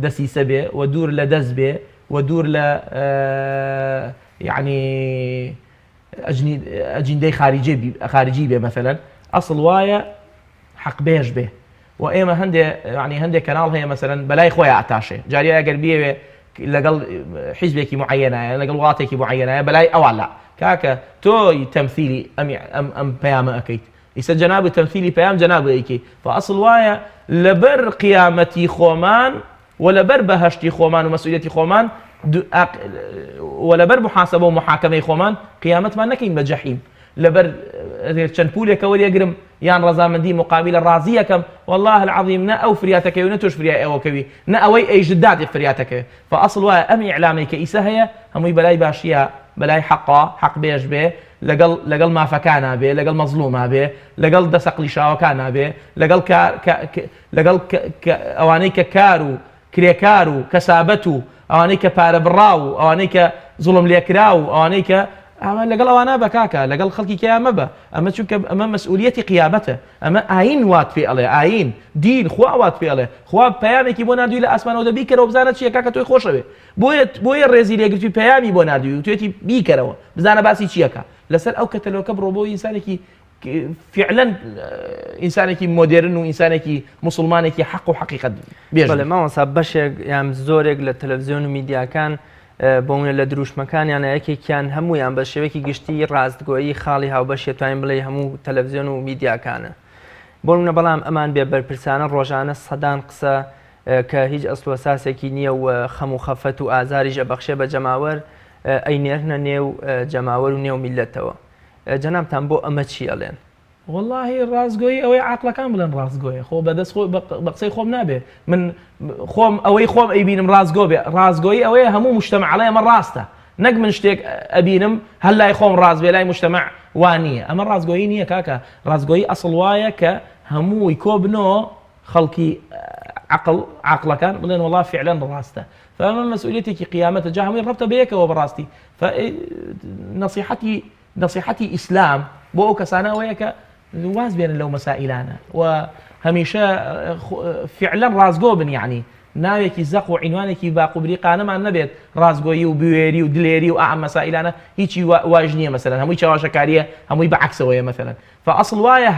دەسیسە بێ و دوور لە دەست بێ و دوور لە یعنی ئەجیندەی خارجی بێ مثلەن ئەسڵ وایە حەقبێژ بێ و ئێمە هەندێک کەناڵ هەیە مثلەن بەلای خۆیان ئەتاشێ جارێ ئەگەر بێوێ لەگەڵ حیزبێکی معەنایە لەگەڵ وڵاتێکی معەنایە بەلای ئەوان لا کاکە تۆی تەمثیلی ئەم پەیامە ئەەکەیت ئیسە جەناب تەمثیلی پەیام جەناب ئەیکەی فەئەسڵ وایە لەبەر قیامەتی خۆمان و لەبەر بەهەشتی خۆمان و مەسئولیەتی خۆمان و لەبەر محاسبە و محاکەمەی خۆمان قیامەتمان نەکەین بە جەحیم لەبەر چەند پولێکە وەریەگرم یان ڕەزامەندی مقابلە ڕازیەکەم والله العظیم نە ئەو فریاتەکەوی نە تۆش فریای ئەوەکەوی نە ئەوەی ئەیژدادی فریاتەکەوێ فەئەسڵ وایە ئەم ئیعلامەی کە ئیسە هەیە هەمووی بەلای باشیە بەلای حەقا حەق بێژ بێ لەگەڵ مافەکانە بێ لەگەڵ مەزلومە بێ لەگەڵ دەسەقلی شاوەکانە بێ لەگەڵ ئەوانەی کە کار و کرێکار و کەسابەت و ئەوانەی کە پارە بڕا و ئەوانەی کە زوڵم لێکرا و ئەوانەی کە لەگەڵ ئەوانە بە کاکە لەگەڵ خەڵکی کیامە بە ئەمە چونکە ئەمە مەسئولیەتی قیامەتە ئەمە ئاین وات پێ ئەڵێ ئاین دین خوا وات پێ ئەڵێ خوا پەیامێکی بۆ نردووی لە ئاسمانەوە بیکەرەوە بزانە چیە کاکە تۆی خۆشەوێ بۆیە ڕێزی لێگرتووی پەیامی بۆ نردووی و توێتی بیکەرەوە بزانە باسی چیەکە لەسەر ئەو کەتەلۆکە بڕۆ بۆ ئینسانێکی فعلا ئینسانێکی مۆدێرن و ئینسانێکی موسڵمانێکی حەق و حەقیقەت بێژە ماوەسا بەشێک یان زۆرێک لە تەلەڤیزیۆن و میدیاکان بۆمونە لە دروشمەکانیان یەکێکیان هەمویان بە شێوەیەکی گشتی ڕاستگۆیی خاڵی هاوبەشێ توانین بڵێ هەموو تەلەڤیزیۆن و میدیاکانە بۆ منە بەڵام ئەمان بێ بەرپرسانە ڕۆژانە سەدان قسە کە هیچ ئەسڵ و ئەساسێکی نییە و خەم و خەفەت و ئازاریش ئەبەخشێ بە جەماوەر ئەینێرنە نێو جەماوەر و نێو میلەتەوە جەنابتان بۆ ئەمە چی ئەڵێن والله ڕازگۆیی ئەوەی عاقلەکان بڵێن ڕازگۆیە خۆ بەدەست بە قسەی خۆم نابێ من خۆم ئەوەی خۆم ئەیبینم ڕازگۆ بێ ڕازگۆیی ئەوەیە هەموو مجتەمەعەڵێ ئەمە ڕاستە نەک من شتێک ئەبینم هەر لای خۆم ڕاز بێ لای مجتەمەع وان نییە ئەمە ڕازگۆیی نییە کاکە ڕازگۆیی ئەسڵ وایە کە هەمووی کۆبنەوە خەڵکی عاقلەکان بڵێن والله فعلا ڕاستە فەمە مەسئولیەتێکی قیامەتە جا هەمووی ڕەبتە بەیەکەوە بەڕاستی نصیحەتی ئیسلام بۆ ئەو کەسانە ئەوەیە کە واز بێنن لەو مەسائلانە و هەمیشە فعلا ڕازگۆ بن یعنی ناوێکی زەق و عینوانێکی باقوبریقانەمان نەبێت ڕازگۆیی و بوێری و دلێری و ئەم مەسائلانە هیچی واژ نییە مەسەلەن هەمووی چاواشەکاریە هەمووی بەعکسەوەیە مەسەلەن فەئەسڵ وایە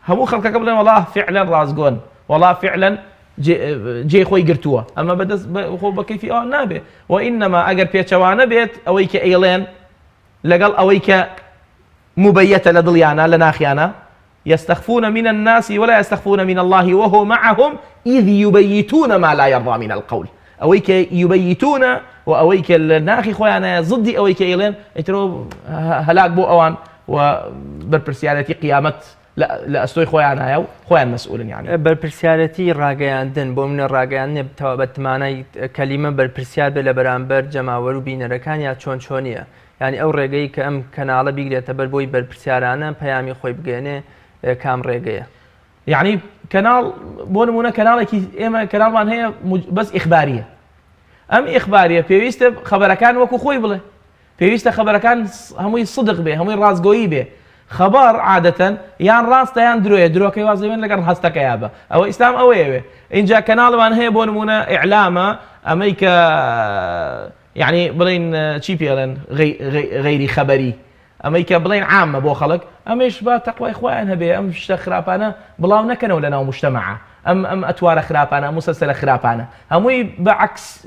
هەموو خەڵکەکە بڵێن والله فعلا ڕازگۆن والله فعلا جێ خۆی گرتووە ئەمە بەدەست خۆ بە کەیفی ئەوان نابێت وئینەما ئەگەر پێچەوانە بێت ئەوەی کە ئێڵێن لەگەڵ ئەوەی کە مبيتة لدليانا لناخيانا يستخفون من الناس ولا يستخفون من الله وهو معهم إذ يبيتون ما لا يرضى من القول أويك يبيتون وأويك الناخي خويانا ضدي أويك إيلين يترو هلاك بو أوان وبربرسيالتي قيامة لا أستوي خويانا خويان مسؤول يعني بربرسيالتي راقياندن بو من الراقيان بتماني كلمة بربرسيال بلا برامبر جماور وبينركان يا چۆنیە يعني ئەو ڕێگەی کە ئەم کەناڵە بیگرێتە بەر بۆی بەرپرسیارانە پەیامی خۆی بگەێنێ کام ڕێگەیە یعنی کەناڵ بۆ نمونە کەناڵێکی ئێمە کەناڵمان هەیە بەس ئیخباریە ئەم ئیخباریە پێویستە خەبەرەکان وەکو خۆی بڵێ پێویستە خەبەرەکان هەمووی صدق بێ هەمووی ڕازگۆیی بێ خەبەر عادەتەن یان ڕاستە یان درۆیە درۆکەی واز دەبێن لەگەڵ هەستەکەیا بە ئەوە ئیسلام ئەوەیەوێ اینجا کەناڵمان هەیە بۆ نمونە ئیعلامە ئەمەی کە يعني بڵین چی پێڵێن غەیری خەبەری ئەمەی کە بڵین عامە بۆ خەڵک ئەمەش با تەقوای خۆیان هەبێ ئەم شتە خراپانە بڵاو نەکەنەوە لەناو مجتەمەعە ئەم ئەتوارە خراپانە مسلسلە خراپانە هەمووی بەعکس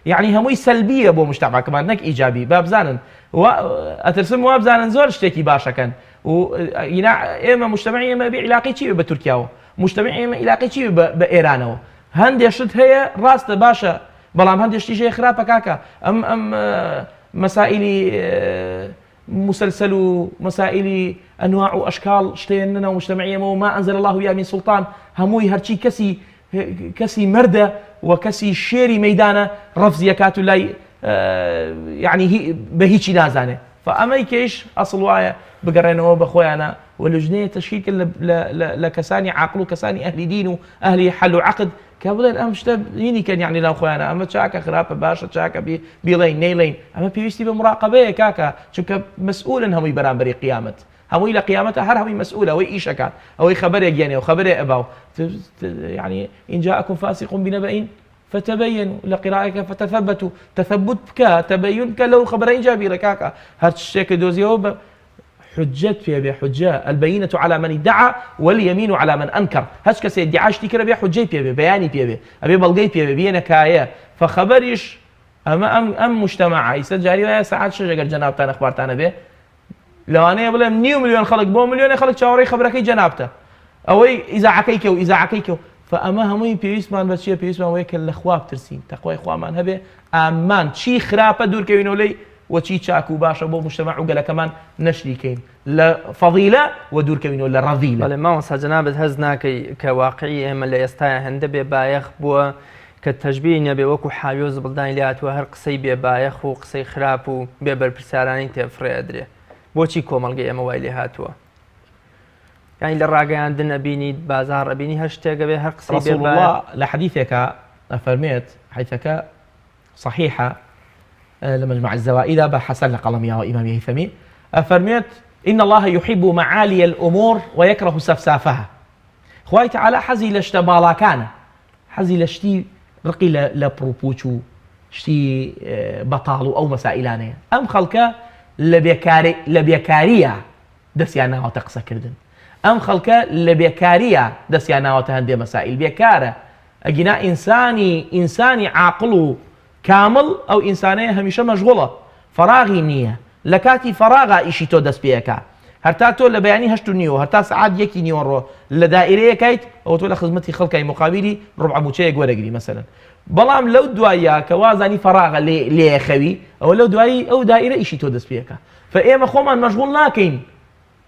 يعني هەمووی سەلبیە بۆ مجتەمەعەکەمان نەک ئیجابی با بزانن ئەترسم وا بزانن زۆر شتێکی باشەکەن و ئێمە مجتەمەعی ئێمە بێ عیلاقی چی بە تورکیاوە مجتەمەعی ئێمە عیلاقی چی بە ئێرانەوە هەندێک شت هەیە ڕاستە باشە بەڵام هەندێشتی ژێ خراپە کاکە ئەم مەسائلی مسلسل و مەسائلی ئەنواع و ئەشکاڵ شتێن نەناو مجتەمەعیەمە و ما ئەنزەل الله بها من سوڵتان هەمووی هەرچی کەسی مەردە و کەسی شێری مەیدانە ڕەفزیەکات و لای یعنی بە هیچی نازانێ فەئەمەی کەیش ئەسڵ وایە بگەڕێنەوە بە خۆیانە و لەژنەیە تەشکیلکە لە کەسانی عاقڵ و کەسانی ئەهلی دین و ئەهلی حەل و عەقد کە بڵێن ئەم شتە هینی کەن یعنی ناو خۆیانە ئەمە چاکە خراپە باشە چاکە بیڵێن نەیڵێن ئەمە پێویستی بە مراقەبەیە کاکە چونکە مەسئولن هەمووی بەرامبەری قیامەت هەمووی لە قیامەتە هەر هەمووی مەسئولە ئەوەی ئیشەکات ئەوەی خەبەرێک گێنێ و خەبەرێ ئەباو يعني إن جاءكم فاسق بنبأ فتبينوا لقراءك فتثبتوا تثبت بك تبين لو خبرين جابي ركاكا هاد الشيء دوزيو حجت فيها بحجة البينة على من ادعى واليمين على من أنكر هاش كسي ادعاش تكره بها حجة فيها بياني فيها أبي بلغي فيها بينا كاية فخبريش أم مجتمع يسجل يا ساعات شجر جنابتان أخبارتان به لو أنا بقول نيو مليون خلق بو مليون خلق شاوري خبرك جنابته أو إذا عكيكو إذا عكيكو فأما هموي بيسمان بس شيء بيسمان ويك الأخواب ترسين تقوى إخوان من هبه أمان شيء خرافة دور كينو لي وشي شاكو باشا بو مجتمع وقال كمان نشري كين لا فضيلة ودور كينو لا رذيلة. بله ما وصل جنابة هزنا كواقعي هم اللي يستطيع هندبه بايخ بو كالتشبيه نبي وكو حاويوز بلدان ليات وهر قصي بي بايخ وقصي خراب وبيبر برساراني تفري أدري بوشي كومالجي أما وايلي هاتوا يعني للراجعان دنا بيني بازار بيني هاشتاج به هر قصي رسول الله لحديثك أفرميت حيثك صحيحة لمجمع الزوائد بحسن لقلمية وإمام هيثمي أفرميت إن الله يحب معالي الأمور ويكره سفسافها خوي تعالى حزي لاشتبالا كان حزي لشتي رقي لبروبوتشو شتي بطالو أو مسائلانية أم خلقه لبيكارية دسيانا وتقصى كردن أم خلقه لبيكارية دسيانا وتهندي مسائل بيكارة أجنا إنساني عاقله كامل أو إنسانية هميشه مشغولة فراغي نية لكاتي فراغا إشي تو دس بيكا هرتاتو لبياني هشتو نيو هرتا ساعات يكي نيو لدائرية كايت أو تو لخدمتي خلقي مقابلي ربع موشيك ورقلي مثلا بلام لو دوايا كوازاني فراغ لي خوي او لو دواي او دائره إشي تو دس بيكا فايما خوما مشغول ناكين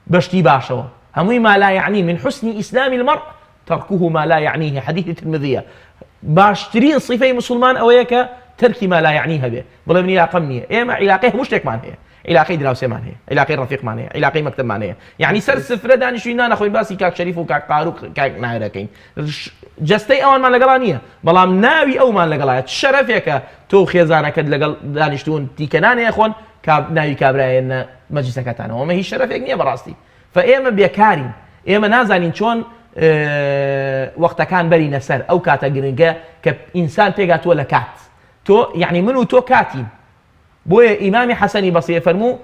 بشتي باشوا هموي ما لا يعني من حسن اسلام المرء تركه ما لا يعنيه حديث الترمذية باشترين صفه مسلمان او يك ترك ما لا يعنيها به بلا من يقمني ايما علاقه مشترك مان هي علاقه دراسه مان هي علاقه رفيق مان هي علاقه مكتب مان هي يعني سر سفره دانشوينا نخوي باسي كاك شريف وكاك قاروق كاك نايركين جستي اوان مان لقلانيه بلام ناوي او مان لقلايت شرفك تو خيزانك لقل دانشتون تيكنان يا اخوان كاب ناوي كابراين مجلسك تاعنا وما هي شرفك نيه براستي فايما بيكارين ايما نازانين شلون وقت كان بري نسر او كاتا جرينجا كانسان بيغات ولا كات تو يعني منو تو كاتين بويا امام حسني بصري فرمو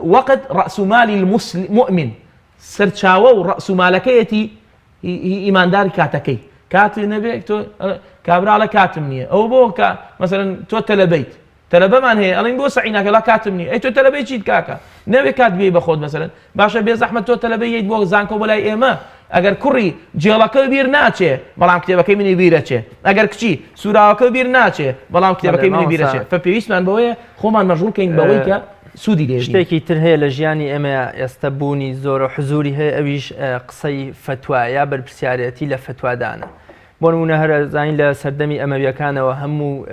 وقت راس مال المؤمن سرچاو راس مالكيتي ايمان دار كاتكي كات نبي تو كابرا على كاتمنيه او بو مثلا تو تلبيت تلبه من هي الله بو سعيناك لا كاتمني اي تو تلبيت شيت كاكا نبي كاتبي بخود مثلا باشا بي زحمه تو تلبي بو زانكو ولا ايما اگر كوري جيلاك بير ناچه بلام كتابك مني بيرچه اگر كچي سوراك بير ناچه بلام كتابك مني بيرچه فبيويس من بويه خومان مجهول كاين بويك سودي ليه شتێکی تر هەیە لە ژیانی ئێمە ئێستابوونی زۆر و حزوری هەیە ئەویش قسەی فتوایە بەرپرسیارەتی لە فتوادانە بۆ نمونە هەر زین لە سەردەمی ئەمەویەکانەوە هەموو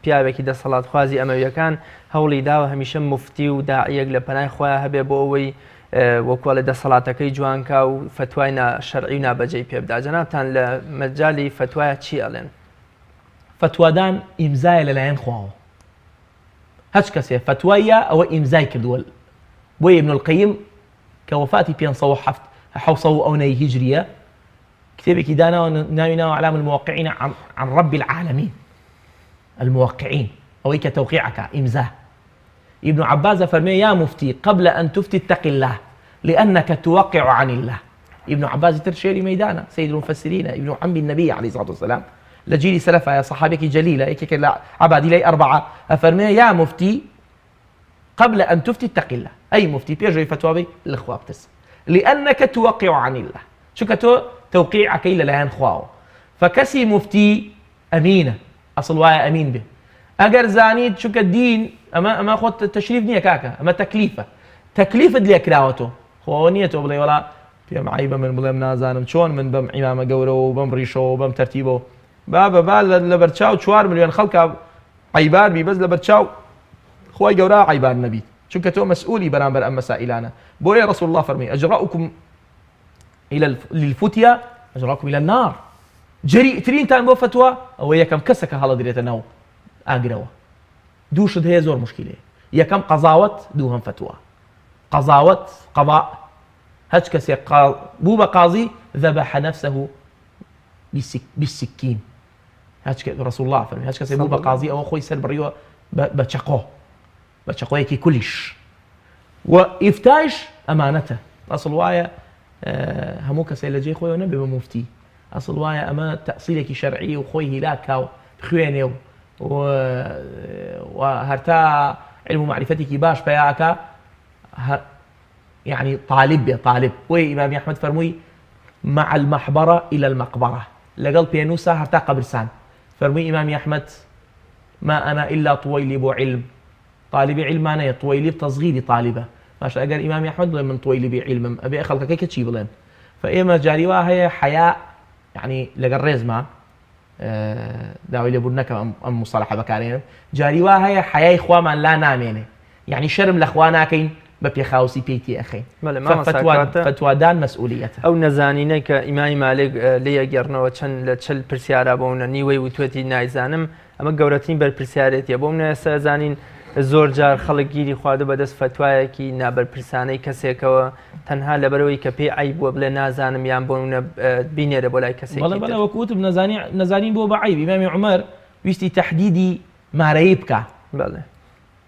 پیاوێکی دەسەڵاتخوازی ئەمەویەکان هەوڵی داوە هەمیشە مفتی و داعیەک لە پەنای خۆیان هەبێ بۆ ئەوەی وەکوە لە دەسەڵاتەکەی جوانکە و فتوای شەرعی و نابەجێی پێ بدات. جەنابتان لە مەجالی فتوایە چی ئەڵێن؟ فتوادان ئیمزایە لەلایەن خواوە هەچ کەسێ فتوایە ئەوە ئیمزای کردووە بۆیە ابن القیم کە وەفاتی 507 ئەوەی هیجریە كتابك دانا ناوينا أعلام الموقعين عن رب العالمين الموقعين أويك توقيعك إمزاه ابن عباس فرمي يا مفتي قبل أن تفتي اتق الله لأنك توقع عن الله ابن عباس ترشيري ميدانا سيد المفسرين ابن عم النبي عليه الصلاة والسلام لجيلي سلفا يا صحابك جليلة إيكك عبادي لي 4 أفرمي يا مفتي قبل أن تفتي اتق الله أي مفتي بيجري فتوى الإخوة بتس لأنك توقع عن الله شو كتو توقيعك إلا لهان خواو فكسي مفتي أمينة أصل وايا أمين به أجر زانيد شو كالدين أما خد تشريف نية كاكا أما تكليفة دليا كراوته خوانيته بلي ولا في معيبة من بلي منازانم شون من بم إمامة قورو وبم ريشو وبم ترتيبه بابا لبرتشاو 4 مليون خلقه عيبار بي بس لبرتشاو خواي قورا عيبار نبي شو كتو مسؤولي برامبر أم مسائلانا بويا رسول الله فرمي أجرأكم إلى للفتية أجراكم إلى النار جريء ترين تان بو فتوى أو هي كم كسك هلا دريت نو أجروا دوشد هي زور مشكلة هي كم قضاوت دوهم فتوى قضاوت قضاء هەچ کەسێک بوو بە قازی ذبح نفسه بالسكين رسول الله فەرمی هەچ کەسێک بوو بە قازی ئەوە خۆی سەر بڕیوە بە چەقۆیەکی کولیش و ئیفتاش ئەمانەتە ئەسڵ وایە هەموو کەسێک لە جێی خۆیەوە نەبێ بە موفتی ئەسڵ وایە ئەمە تەحسیلێکی شەرعی و خۆی هیلاک کاو بخوێنێ و هەرتا علم و معرفەتێکی باش پێیاکە يعني طالب وإمام أحمد فرموي مع المحبرة إلى المقبرة لقل بينوسا هرتا قبرسان فرموي إمام أحمد ما أنا إلا طويلب علم طالب علم أنا طويلب تصغيري طالبة ماشي أقل إمام أحمد من طويلب علم أبي أخلق كيك تشي بلين فإما جاريوها هي حياء يعني لقل رزمة داوي لبنك أم مصالحة بكارين جاريوها هي حياء إخوان لا نامينه يعني شرم لأخواناكين بە پێخاوسی پێیتی ئەخین فتوادان مەسئولیەتە ئەو نەزانینەی کە ئیمامی مالک لێ گەڕنەوە چەند لە چل پرسیارە بۆونە نیوەی وتوێتی نایزانم ئەمە گەورەترین بەرپرسیارێتیە بۆ منە سەزانین زۆر جار خەڵک گیری خواردە بەدەست فتوایەکی نابەرپرسانەی کەسێکەوە تەنها لەبەرەوەی کە پێی عیب بووە بڵێ نازانم یان بۆ بینێرە بۆ لای کەسێک بەڵێ وەکوتم نەزانین بۆ بە عیب ئیمامی عومەر ویستی تەحدیدی مارەیی بکە بەڵێ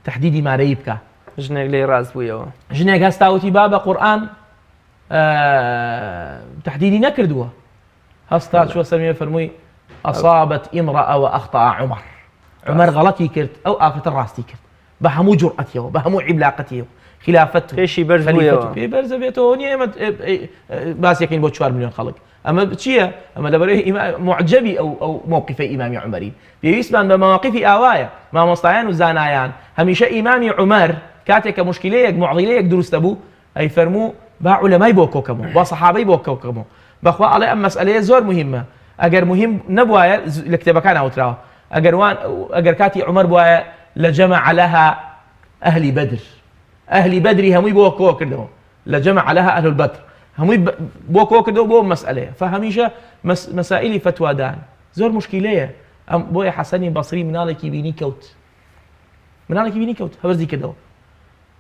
تەحدیدی مارەیی بکە ژنێک لێی ڕاست بوویەوە ژنێک هەستاوتی با بە قورئان تەحدیدی نەکردووە هەستا چوە سەرمێ فەرمووی ئەصابت ئیمڕە وأخطأ عمر غەڵەتی کرد ئەو ئافرەتە ڕاستی کرد بە هەموو جورئەتیەوە بە هەموو عیبلاقەتیەوە خلافەت پێشی بەرز بوویەوە پێی بەرزە بێتەوە نییە ئێمە باسیەکەین بۆ 4 ملیۆن خەڵک ئەمە چییە ئەمە لەبەرەوەی معجەبی ئەو موقفەی ئیمامی عومەری پێویستمان بە مەواقفی ئاوایە مامۆستایان و زانایان هەمیشە ئیمامی عومەر کاتێک کە مشکلەیەک معضلەیەک دروستە بوو ئەی فەرموو با عولەمای بۆ کۆکەمەوە با سەحابەی بۆ کۆکەمەوە بەخوا ئەڵێ ئەم مەسئلەیە زۆر مهمە ئەگەر مهم نەبوایە لە کتێبەکان ئەوتراوە ئەگەر کاتی عومەر بوایە لجمع لها أهل بدر هموي بو كو كردو لجمع لها أهل البدر هموي بو كو كردو بو مسألة فهميشة مسائل فتوى دان زور مشكلة أم بو حسني بصري منالك يبيني كوت هبرزي كدو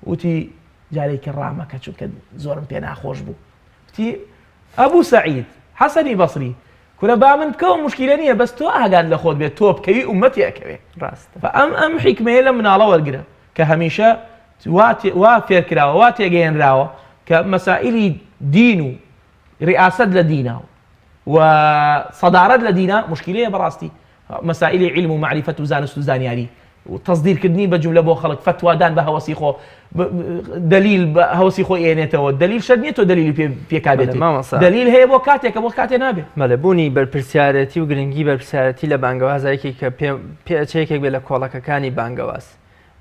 وتي جالي كرامة كتشو كد زور بينا خوش بو تي أبو سعيد حسني بصري كنا بعمل كون مشكلة نية بس تو أهجان لخود بيت توب كوي أمتي أكوي راست فأم حكمة لمن على ورقة كهميشة وافر كراوة واتي جين راوة كمسائل دين رئاسة لدينا وصدارة لدينا مشكلة براستي مسائل علم ومعرفة وزانست وزانياري وتصدير كدني بجملة بو خلق فتوى دان بهوسيخو دليل بهوسيخو اينيتو دليل شدنيتو دليل في كابيتي دليل هي بو كاتيك بو كاتي نابي مالبوني برپرسیارەتی و گرنگی برپرسیارەتی لە بانگەوازایەکی کە پێچەیەکێک بێ لە کۆڵەکەکانی بانگەواز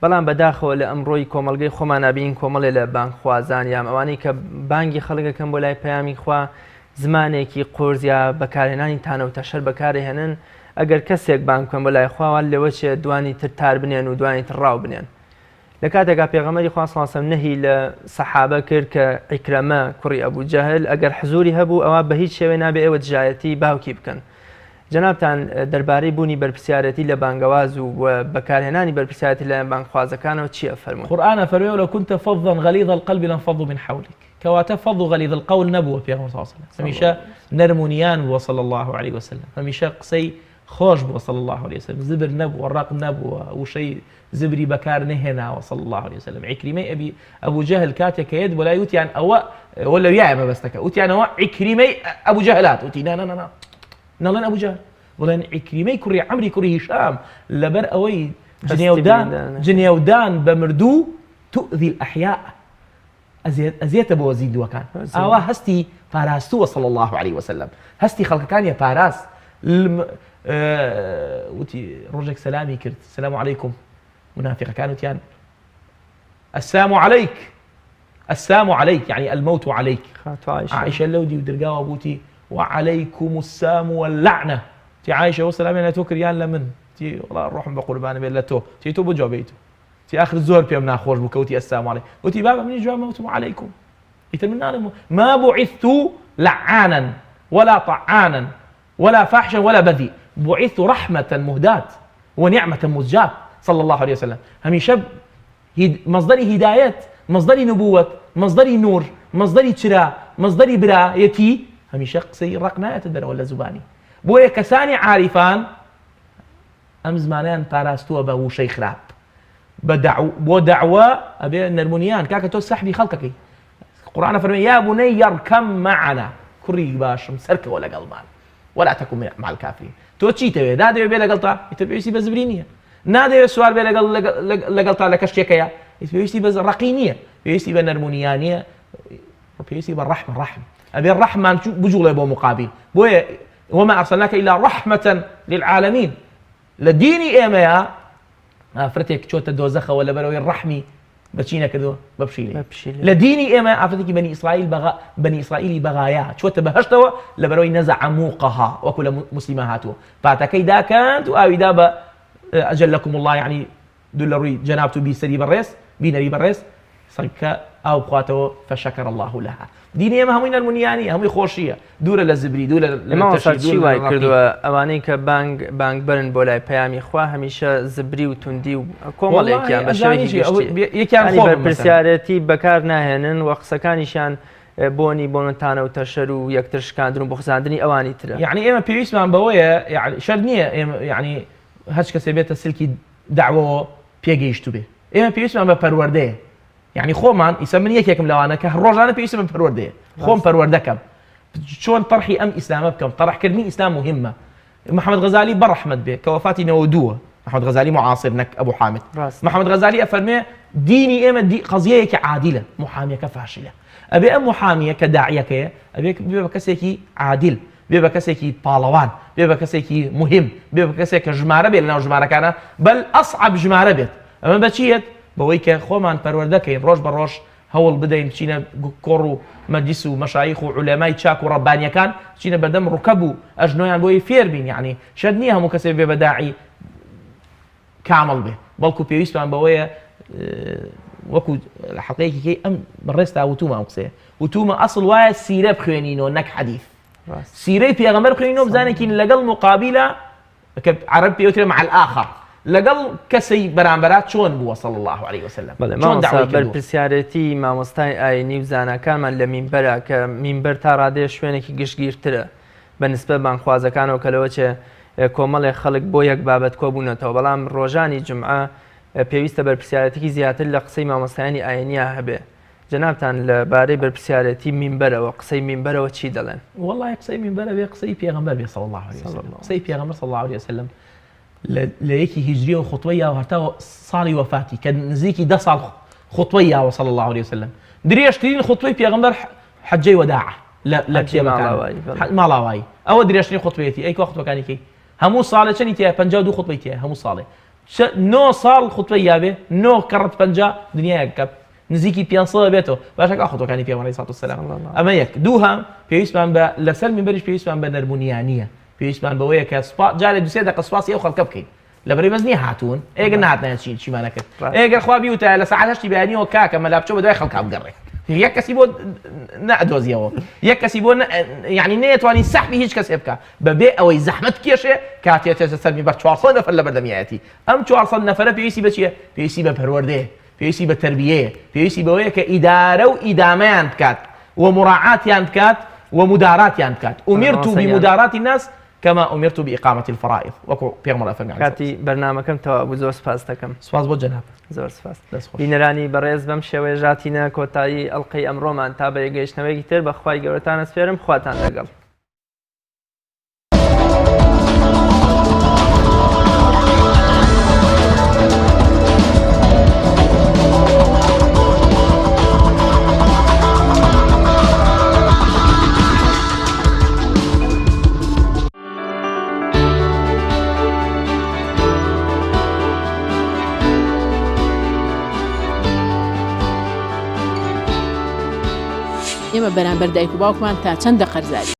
بەڵام بەداخەوە لە ئەمڕۆی کۆمەڵگەی خۆمان نابین کۆمەڵێ لە بانگخوازان یام ئەوانەی کە بانگی خەڵکەکەن بۆ لای پەیامی خوا زمانێکی قورس یا بەکارهێنانی تانەوتەشەر بەکارهێنن ئەگەر کەسێک بانگ بکەن بۆ لای خواوە لەوەچێ دوانی تر تار بنێن و دوانی تر ڕاو بنێن لە کاتێکا پێغەمبەری خوا صلی الله علیه و سلم نهی لە سەحابە کرد کە عیکرەمە کوڕی ئەبوو جەهل ئەگەر حزوری هەبوو ئەوە بە هیچ شێوەیە نابێ ئێوە دژایەتی باوکی بکەن جەنابتان دەربارەی بوونی بەرپرسیارەتی لە بانگەواز و بەکارهێنانی بەرپرسیارەتی لە بانگخوازەکانەوە چی ئەفەرموون قورئان فەرمووی لو كنت فظا غليظ القلب لانفضوا من حولك كواتا فض غليظ القول نبوة في صلى الله عليه وسلم هەمیشە نەرمونیان بووە صلى الله عليه وسلم هەمیشە قسەی خۆش بووە صلى الله عليه وسلم زبر نەبووە ڕق نەبووە وشەی زبری بەکار نهێناوە صلى الله عليه وسلم عیکریمەی ئەبوو جەهل کاتێک کە هێت بۆ لای وتیان ئەوە وەلە یایە مەبەستەکە وتیان ئەوە عیکریمەی ئەبوو جەهلات وتی نا نەڵێن ئەبوو جەهل بڵێن عیکریمەی کوڕی عەمری کوڕی هیشام لەبەر ئەوەی جنێودان بە مردوو تؤذي الأحياء ئەزیێتە بۆ زیندوەکان ئاوا هەستی پاراستووە صلى الله عليه وسلم هەستی خەڵکەکانیە پاراست وتی ڕۆژێک سەلامی کرد السلام عليكم منافقەکان وتیان السلام عليك يعني الموت عليك عائشة لودي ودرقاوة بوتي وعليكم السام واللعنة تي عائشة والسلام لا توكريان لمن تي والله الروح بقربان بين لا تي تو بجو بيتو تي آخر الزور بيوم ناخوش بكوتي السلام عليكم وتي بابا من جوا موت عليكم يتمنى ما بعثت لعانا ولا طعانا ولا فاحشا ولا بذيء بعثت رحمة مهداة ونعمة مزجاة صلى الله عليه وسلم هميشه مصدري هداية مصدري نبوة مصدري نور مصدري تشراء مصدری برایەتی هەمیشە قسەی ڕق نایەتە دەرەوە لە زوبانی بۆیە کەسانی عاریفان ئەم زمانیان پاراستووە بە وشەی خراپ بۆ دعوە ئەبێ نەرمونیان کاکە تۆ سەحبی خەڵکەکەی قورآن فەرمێ یا بونەی یەڕکەم معنا کوڕی باشم سەرکەوە لەگەڵمان ولا تەکون مع الکافرین تۆ چیتەوێ نادەوێت بێ لەگەڵ تا ئیتر پێویستی بە زبری نییە نادەوێت سوار بێ لەگەڵ تا لە کەشتێکەیە پێویستی بە ڕقی نییە پێویستی بە نەرمونیانیە پێویستی بە ڕەحم ئەبێ ڕەحمان بجوڵێ بۆ مقابل بۆیە وما أرسلناك إلا رحمة للعالمين لديني إيميا أفرتك شوت الدوزخة ولا بروي الرحمي بتشينا كذو ببشيلي لديني إيميا أفرتك بني إسرائيل بغايا شوت بهشتوا لبروي نزع عموقها وكل مسلماتو فاتكي دا كانت وآوي دابا أجلكم الله يعني دولروي جنابتو بي سري بريس بي نبي بريس صنك أو خاطو فشكر الله لها دینی ئێمە هەمووی نەرمونیانی هەمووی خۆشیە دوورە لە زبری دوورە چی وای کردووە ئەوانەی کە بانگ برن بۆ لای پەیامی خوا هەمیشە زبری و توندی و کۆمەڵێکیان بە شێوەیەکی بەرپرسیارەتی بەکار ناهێنن و قسەکانیشیان بۆنی بۆنتانە و تەشەر و یەکتر شکاندن و بۆ خزاندنی ئەوانی ترە یعنی ئێمە پێویستمان بەوەیە یعنی شەر نییە ئێمە یعنی هەچ کەسێ بێتە سلکی داوەوە پێگەیشتو بێ ئێمە پێویستمان بە پەروەردەیە يعني خومان يسمن يكيكم لو أنا كهروجانة في اسم پروردة خوم پروردكم شون طرحي أم إسلام بكم طرح كرني إسلام مهمة محمد غزالي برحمة به كوفاتي نودوه محمد غزالي معاصر نك أبو حامد محمد غزالي أفرمي ديني إما دي قضية كعادلة محامية كفاشلة أبي أم محامية كداعية كي أبي بكسيكي عادل بيبقى كسيكي بالوان بيبقى كسيكي مهم بيبقى كسيكي جمارة بيت لأنه جمارة كان بل أصعب جمارة بيت أما بتشيت بەوەی کە خۆمان پەروەردەکەین ڕۆژ بە ڕۆژ هەوڵ بدەین بچینە کۆڕ و مەجلیس و مەشایخ و عولەمای چاک و ڕەبانیەکان بچینە بەردەم ڕوکەب و ئەژنۆیان بۆی فێر بین یعنی شەرت نییە هەموو کەسێک بێ بەداعی کامڵ بێ بەڵکو پێویستمان بەوەیە وەکو لە حەڵقەیەکی کەی ئەم بەڕێستا وتومە ئەم قسەیە وتومە ئەسڵ وایە سیرە بخوێنینەوە نەک حەدیث سیرەی پێغەمبەر بخوێنینەوە بزانێکین لەگەڵ مقابلە کە عەرەب پێوترێ مع الآخر لەگەڵ کەسەی بەرامبەرات چۆن بووە صلی الله عليه وسلم بەرپرسیارەتی مامۆستای ئاینی و زانەکانمان لە مینبەرە کە مینبەر تا ڕادێ شوێنێکی گشتگیرترە بەنسبە بانخوازەکانەوە کە لەوە چێ کۆمەڵێک خەڵک بۆ یەک بابەت کۆبوونەتەوە بەڵام ڕۆژانی جمعە پێویستە بەرپرسیارەتێکی زیاتر لە قسەی مامۆستایانی ئاینیە هەبێ جەنابتان لەبارەی بەرپرسیارەتی مینبەرەوە قسەی مینبەرەوە چی دەڵێن وەڵڵای قسەی مینبەرە بێ قسەی پێغەمبەر بێ صلی الله عليه وسلم قسەی پێغەمبەر صلی الله عليه وسلم لە یەکی هیجری و خوتوەی یاوە هەتا ساڵی وەفاتی کە نزیکی 10 ساڵ خوتوەی یاوە صلی الله عليه وسلم درێژترین خوتوەی پێغەمبەر حەجەی وەداعە لە کتێبەکان ماڵاوایی ئەوە درێژترین خوتوەیەتی ئەی خوتوەکانی کەی هەموو ساڵە چەندی تێیە 52 خوتوەی تێیە هەموو ساڵێ 9 ساڵ خوتوەی یابێ 9 کەڕەت 50 دنیایە کەپ نزیکی 500 بێتەوە باشەکە خوتوەکانی پێغەمبەر صلی الله عليه وسلم ئەمە یەک دووهەم پێویستمان بە لەسەر مینبەریش پێویستمان بە نەرمونیانیە پێویستمان بەوەیە کە جارێ دوسێ دقیقە سوپاسی ئەو خەڵکە بکەین لەبەرەی بەس نییە هاتوون ئێگە نهاتنە چیمان نەکرد ئێگەر خوا بیوتە لە سەعات 8 بەیانیەوە کاکە مەلا بچۆ بە دوای خەڵکا بگەڕێ یەک کەسی بۆ نەئەدۆزیەوە یەک کەسی بۆ یعنی نەیەتوانی سەحبی هیچ کەسێ بکە بەبێ ئەوەی زەحمەت کێشێ کاتێتە سەر میبەر 400 نەفەر لە بەردەمیایەتی ئەم 400 نەفەرە پێویستی بە چییە پێویستی بە پەروەردەیە پێویستی بە تەربیەیە پێویستی بەوەیە کە ئیدارە و ئیدامەیان بکات و مراعاتیان بکات و مداراتیان بکات أمرت بمدارات الناس كما أمرت بإقامة الفرائض وكو بيغمر أفرمي كاتي برنامجكم توا زۆر سپاس دەکەم سپاس بۆ جەناب زۆر سپاس بینەرانی بەڕێز بەم شێوەیە ژاتینە کۆتایی ئەڵقەی ئەمڕۆمان تا بە یەکگەیشتنەوەیەکی تر بەخوای گەورەتان ئەسپێرم خواتان لەگەڵ ئێمە بەرامبەر دایک و باوکمان تا چەندە قەرزاری